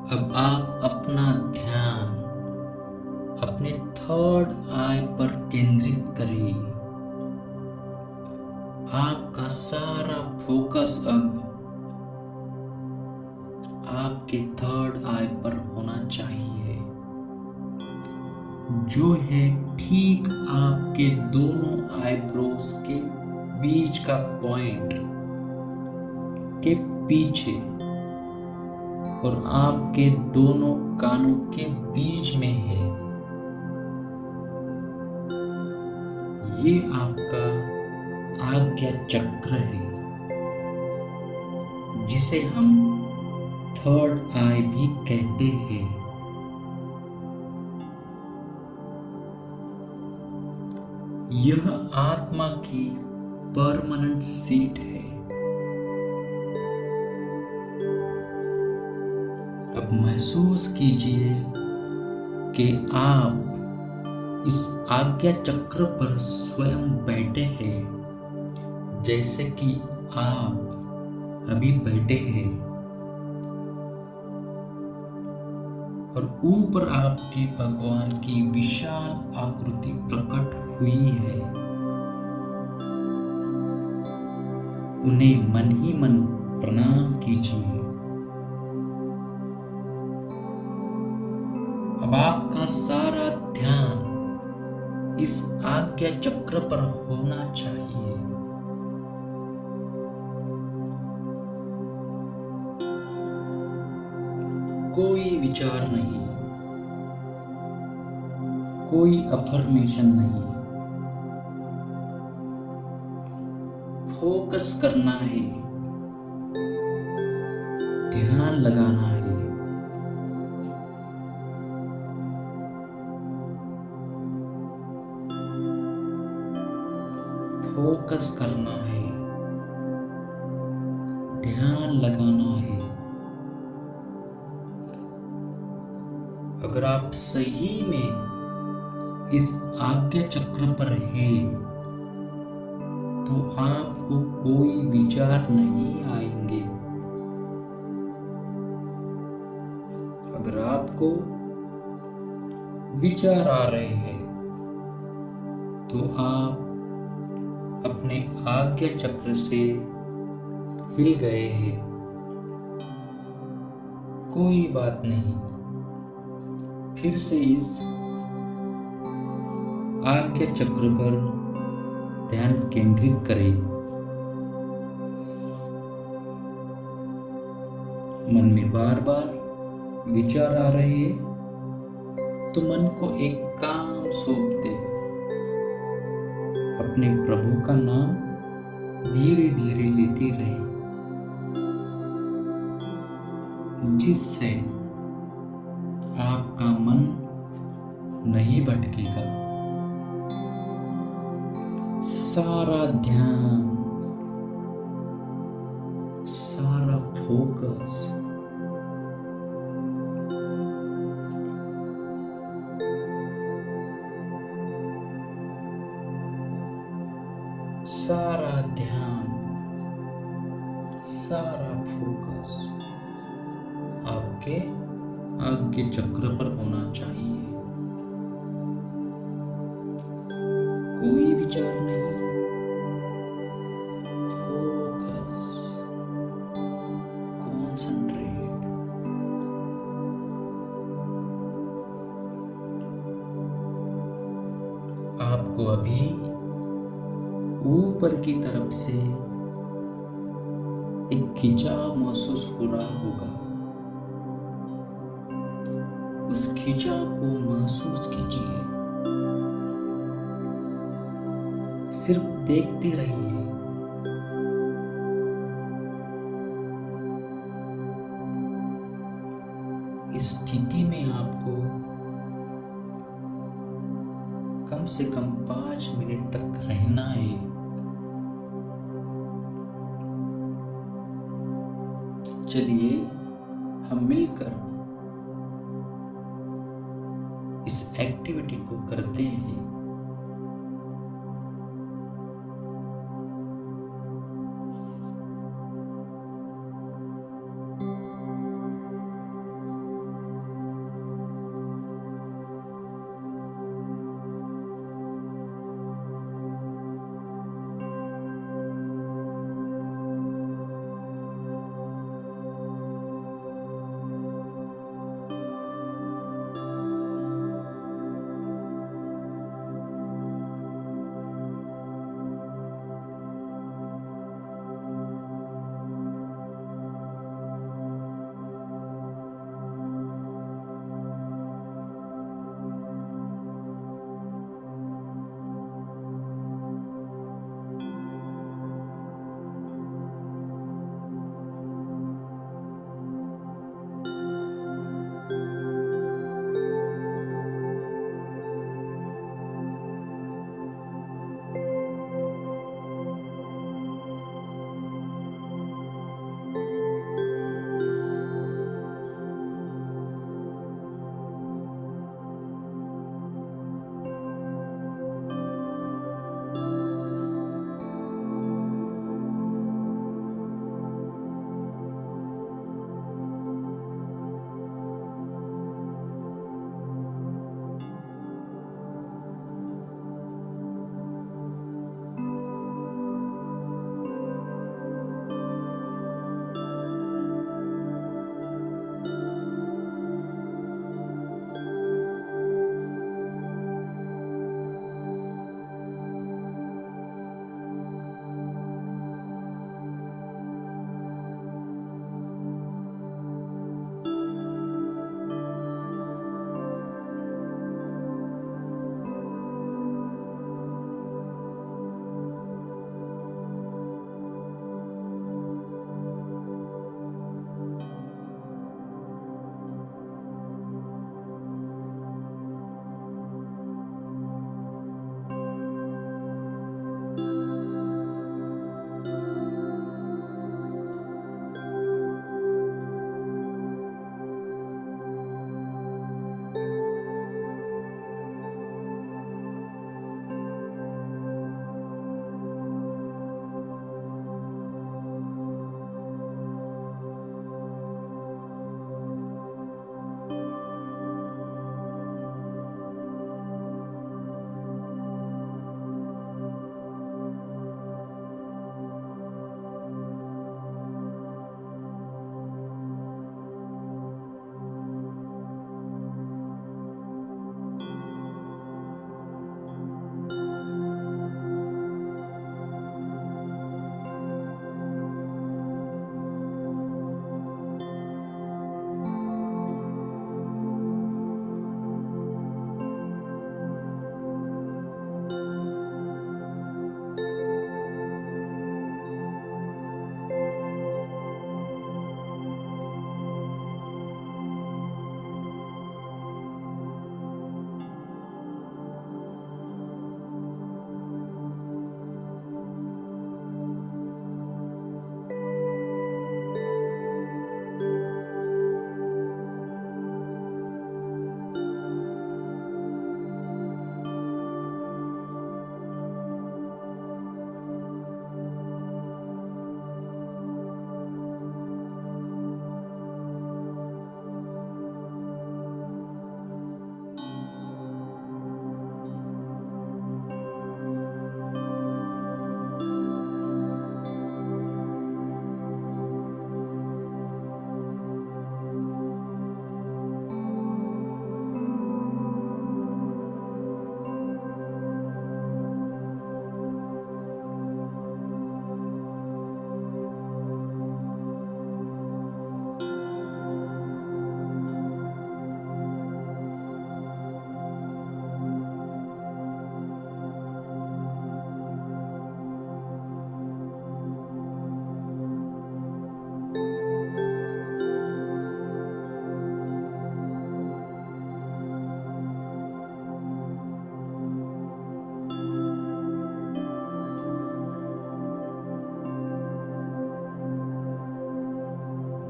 अब आप अपना ध्यान अपने थर्ड आई पर केंद्रित करिए। आपका सारा फोकस अब आपके थर्ड आई पर होना चाहिए, जो है ठीक आपके दोनों आईब्रोज के बीच का पॉइंट के पीछे और आपके दोनों कानों के बीच में है। ये आपका आज्ञा चक्र है, जिसे हम थर्ड आई भी कहते हैं। यह आत्मा की परमानेंट सीट है। अब महसूस कीजिए कि आप इस आज्ञा चक्र पर स्वयं बैठे हैं, जैसे कि आप अभी बैठे हैं, और ऊपर आपके भगवान की विशाल आकृति प्रकट हुई है। उन्हें मन ही मन प्रणाम कीजिए। अब आपका सारा ध्यान इस आज्ञा चक्र पर होना चाहिए। कोई विचार नहीं, कोई अफर्मेशन नहीं, फोकस करना है, ध्यान लगाना है। फोकस करना है, ध्यान लगाना है। अगर आप सही में इस आज्ञा चक्र पर हैं, तो आपको कोई विचार नहीं आएंगे। अगर आपको विचार आ रहे हैं, तो आप अपने आज्ञा चक्र से हिल गए हैं। कोई बात नहीं, फिर से इस आज्ञा चक्र पर ध्यान केंद्रित करें। मन में बार बार विचार आ रहे हैं, तो मन को एक काम सौंप दे। अपने प्रभु का नाम धीरे धीरे लेते रहे, जिससे आपका मन नहीं भटकेगा। सारा ध्यान, सारा फोकस सारा ध्यान, सारा फोकस आपके आज्ञा चक्र पर होना चाहिए। कोई विचार नहीं, फोकस, कॉन्सेंट्रेट। आपको अभी ऊपर की तरफ से एक खिंचाव महसूस हो रहा होगा। उस खिंचाव को महसूस कीजिए। सिर्फ देखते रहिए। इस स्थिति में आपको कम से कम 5 मिनट तक रहना है। चलिए हम मिलकर इस एक्टिविटी को करते हैं।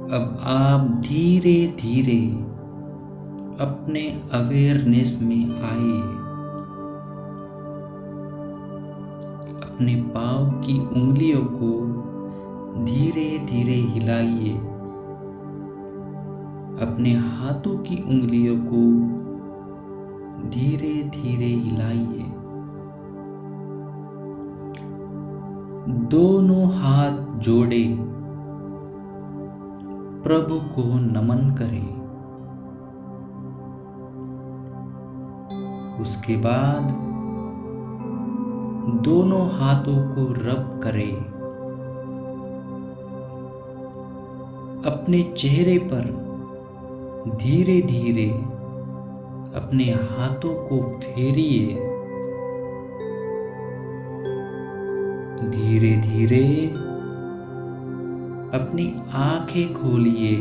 अब आप धीरे धीरे अपने अवेयरनेस में आए। अपने पाँव की उंगलियों को धीरे धीरे हिलाइए। अपने हाथों की उंगलियों को धीरे धीरे हिलाइए। दोनों हाथ जोड़े प्रभु को नमन करें। उसके बाद दोनों हाथों को रब करें। अपने चेहरे पर धीरे धीरे अपने हाथों को फेरिए। धीरे धीरे अपनी आंखें खोलिए।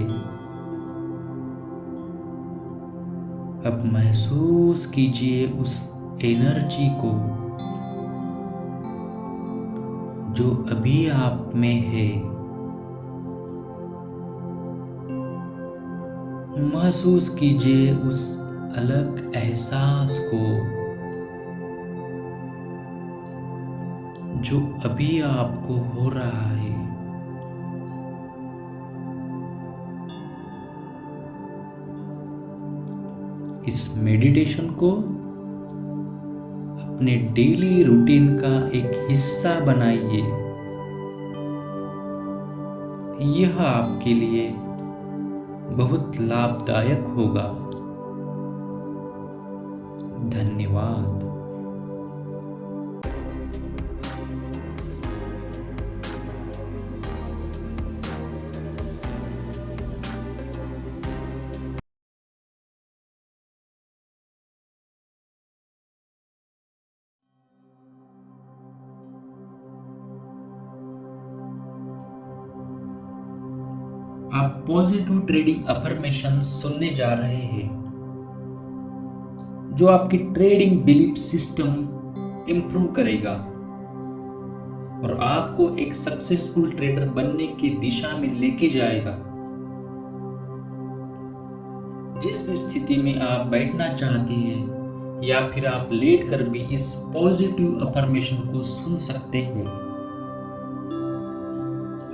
अब महसूस कीजिए उस एनर्जी को जो अभी आप में है। महसूस कीजिए उस अलग एहसास को जो अभी आपको हो रहा है। इस मेडिटेशन को अपने डेली रूटीन का एक हिस्सा बनाइए। यह आपके लिए बहुत लाभदायक होगा। धन्यवाद। आप पॉजिटिव ट्रेडिंग अफर्मेशन सुनने जा रहे हैं जो आपकी ट्रेडिंग बिलीफ सिस्टम इंप्रूव करेगा और आपको एक सक्सेसफुल ट्रेडर बनने की दिशा में लेके जाएगा। जिस भी स्थिति में आप बैठना चाहते हैं या फिर आप लेट कर भी इस पॉजिटिव अफर्मेशन को सुन सकते हैं।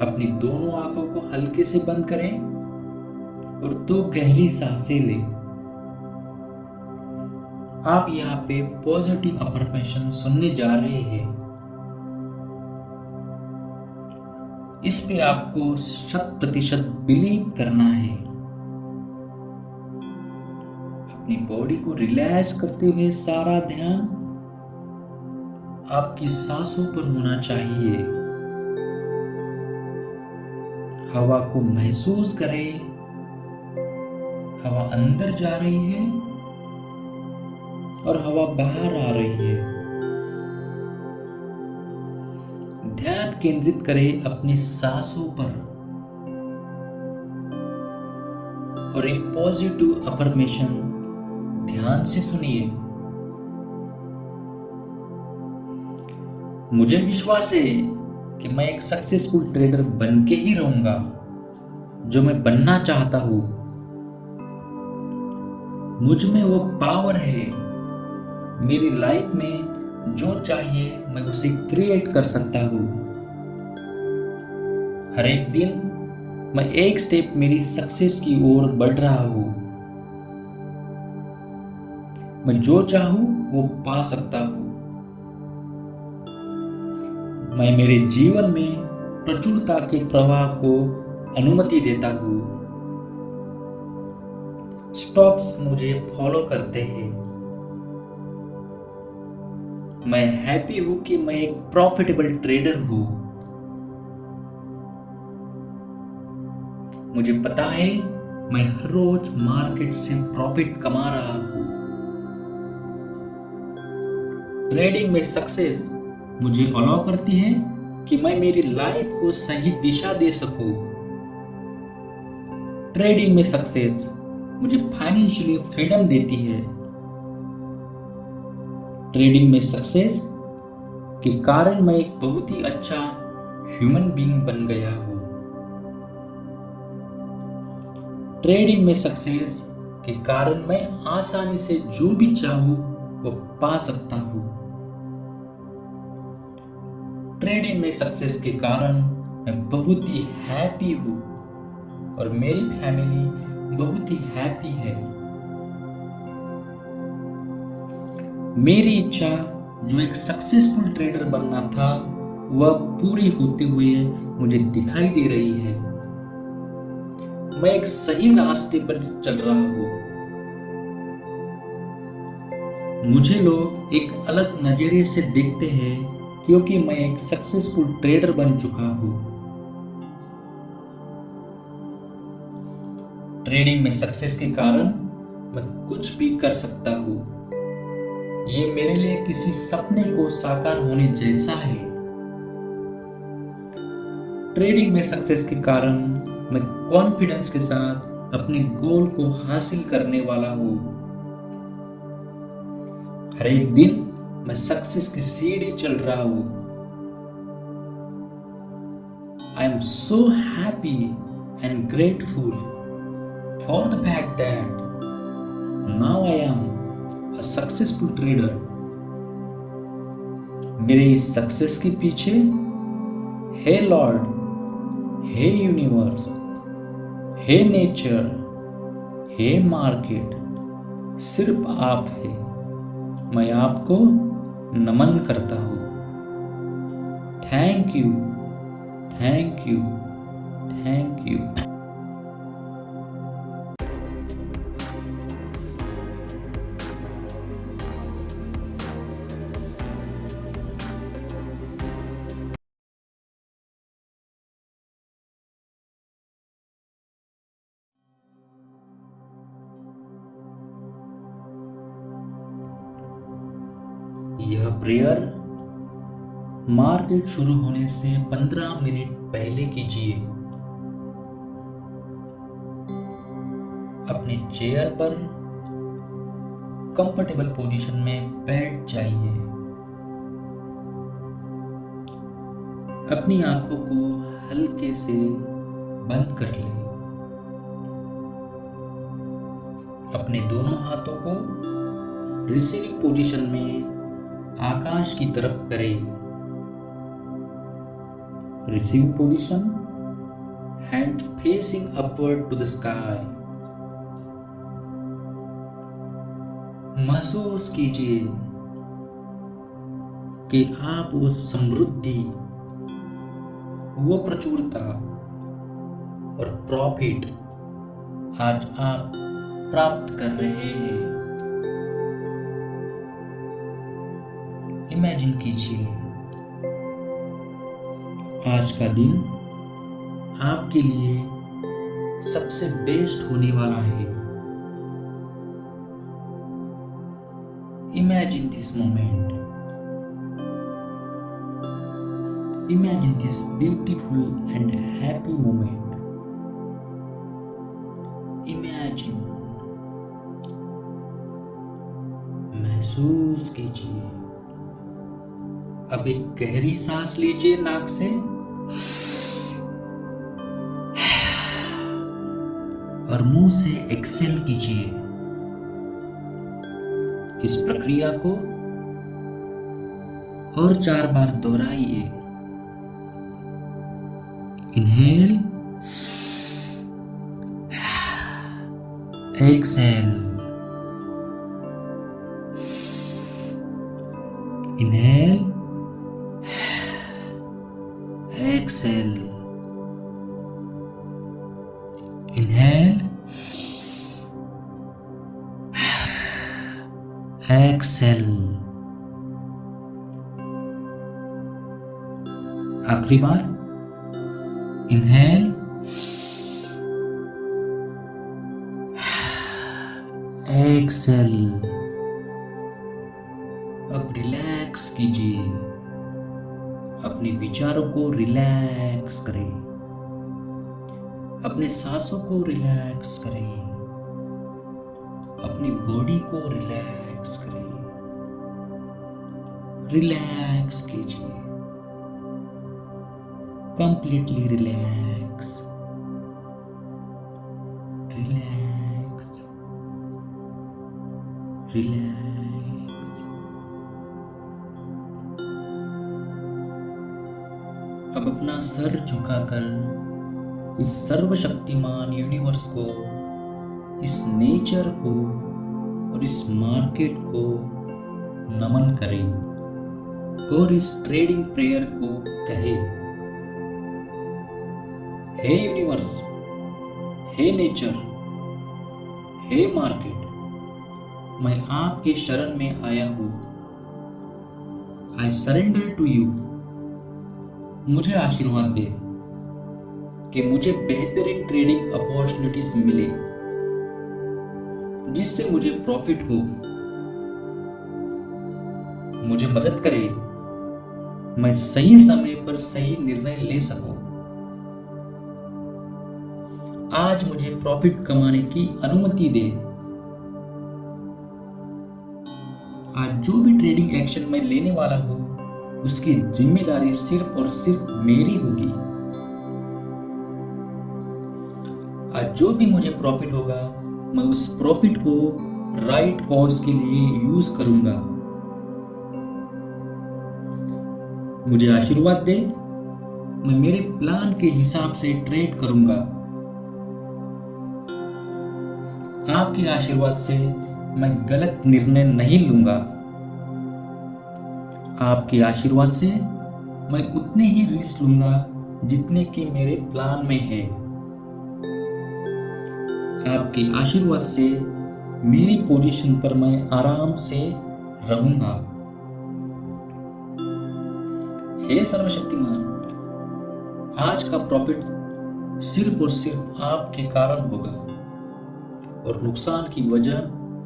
अपनी दोनों आंखों को हल्के से बंद करें और 2 गहरी सांसें लें। आप यहाँ पे पॉजिटिव अफर्मेशन सुनने जा रहे हैं। इस पे आपको 100% बिलीव करना है। अपनी बॉडी को रिलैक्स करते हुए सारा ध्यान आपकी सांसों पर होना चाहिए। हवा को महसूस करें। हवा अंदर जा रही है और हवा बाहर आ रही है। ध्यान केंद्रित करें अपनी सांसों पर और एक पॉजिटिव अफर्मेशन ध्यान से सुनिए। मुझे विश्वास है कि मैं एक सक्सेसफुल ट्रेडर बन के ही रहूंगा जो मैं बनना चाहता हूं। मुझ में वो पावर है। मेरी लाइफ में जो चाहिए मैं उसे क्रिएट कर सकता हूं। हर एक दिन मैं एक स्टेप मेरी सक्सेस की ओर बढ़ रहा हूं। मैं जो चाहूं वो पा सकता हूं। मैं मेरे जीवन में प्रचुरता के प्रवाह को अनुमति देता हूं। स्टॉक्स मुझे फॉलो करते हैं। मैं हैप्पी हूं कि मैं एक प्रॉफिटेबल ट्रेडर हूं। मुझे पता है मैं हर रोज मार्केट से प्रॉफिट कमा रहा हूं। ट्रेडिंग में सक्सेस मुझे अलाउ करती है कि मैं मेरी लाइफ को सही दिशा दे सकूं। ट्रेडिंग में सक्सेस मुझे फाइनेंशियली फ्रीडम देती है। ट्रेडिंग में सक्सेस के कारण मैं एक बहुत ही अच्छा ह्यूमन बीइंग बन गया हूं। ट्रेडिंग में सक्सेस के कारण मैं आसानी से जो भी चाहूं वो पा सकता हूं। ट्रेडिंग में सक्सेस के कारण मैं बहुत ही हैप्पी हूं और मेरी फैमिली बहुत ही हैप्पी है। मेरी इच्छा जो एक सक्सेसफुल ट्रेडर बनना था वह पूरी होते हुए मुझे दिखाई दे रही है। मैं एक सही रास्ते पर चल रहा हूं। मुझे लोग एक अलग नजरिए से देखते हैं क्योंकि मैं एक सक्सेसफुल ट्रेडर बन चुका हूं। ट्रेडिंग में सक्सेस के कारण मैं कुछ भी कर सकता हूं। ये मेरे लिए किसी सपने को साकार होने जैसा है। ट्रेडिंग में सक्सेस के कारण मैं कॉन्फिडेंस के साथ अपने गोल को हासिल करने वाला हूं। हर एक दिन मैं सक्सेस की सीढ़ी चल रहा हूं। I am so happy and grateful for the fact that now I am a successful trader. मेरे इस सक्सेस के पीछे हे लॉर्ड, हे यूनिवर्स, हे नेचर, हे मार्केट, सिर्फ आप है। मैं आपको नमन करता हूं। Thank you, thank you, thank you. यह प्रेयर मार्केट शुरू होने से 15 मिनट पहले कीजिए। अपने चेयर पर कंफर्टेबल पोजीशन में बैठ जाइए। अपनी आंखों को हल्के से बंद कर लें। अपने दोनों हाथों को रिसीविंग पोजीशन में आकाश की तरफ करें। Receiving position, hand facing upward to the sky. महसूस कीजिए कि आप वो समृद्धि, वो प्रचुरता और प्रॉफिट आज आप प्राप्त कर रहे हैं। इमेजिन कीजिए आज का दिन आपके लिए सबसे बेस्ट होने वाला है। Imagine this moment. Imagine this beautiful and happy moment. Imagine, महसूस कीजिए। अब एक गहरी सांस लीजिए नाक से और मुंह से एक्सेल कीजिए। इस प्रक्रिया को और 4 बार दोहराइए। Inhale, exhale, inhale, exhale, inhale, exhale। आखिरी बार, इनहेल, एक्सेल। अब रिलैक्स कीजिए। अपने विचारों को रिलैक्स करें। अपने सांसों को रिलैक्स करें। अपनी बॉडी को रिलैक्स करें। रिलैक्स कीजिए। Completely relax. Relax, relax. अब अपना सर झुकाकर इस सर्वशक्तिमान यूनिवर्स को, इस नेचर को और इस मार्केट को नमन करें और इस ट्रेडिंग प्रेयर को कहे, हे यूनिवर्स, हे नेचर, हे मार्केट, मैं आपके शरण में आया हूं। I surrender to you. मुझे आशीर्वाद दे कि मुझे बेहतरीन ट्रेडिंग अपॉर्चुनिटीज मिले जिससे मुझे प्रॉफिट हो। मुझे मदद करे, मैं सही समय पर सही निर्णय ले सकूं। आज मुझे प्रॉफिट कमाने की अनुमति दे। आज जो भी ट्रेडिंग एक्शन मैं लेने वाला हूं उसकी जिम्मेदारी सिर्फ और सिर्फ मेरी होगी। आज जो भी मुझे प्रॉफिट होगा मैं उस प्रॉफिट को राइट कॉज के लिए यूज करूंगा। मुझे आशीर्वाद दे, मैं मेरे प्लान के हिसाब से ट्रेड करूंगा। आपके आशीर्वाद से मैं गलत निर्णय नहीं लूंगा। आपके आशीर्वाद से मैं उतने ही रिस्क लूंगा जितने कि मेरे प्लान में है। आपके आशीर्वाद से मेरी पोजीशन पर मैं आराम से रहूंगा। हे सर्वशक्तिमान, आज का प्रॉफिट सिर्फ और सिर्फ आपके कारण होगा और नुकसान की वजह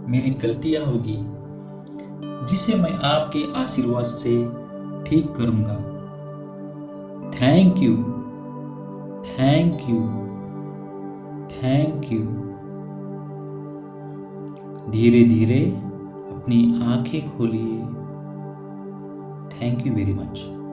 मेरी गलतियां होगी जिसे मैं आपके आशीर्वाद से ठीक करूंगा। Thank you, thank you, thank you. धीरे धीरे अपनी आंखें खोलिए। Thank you very much.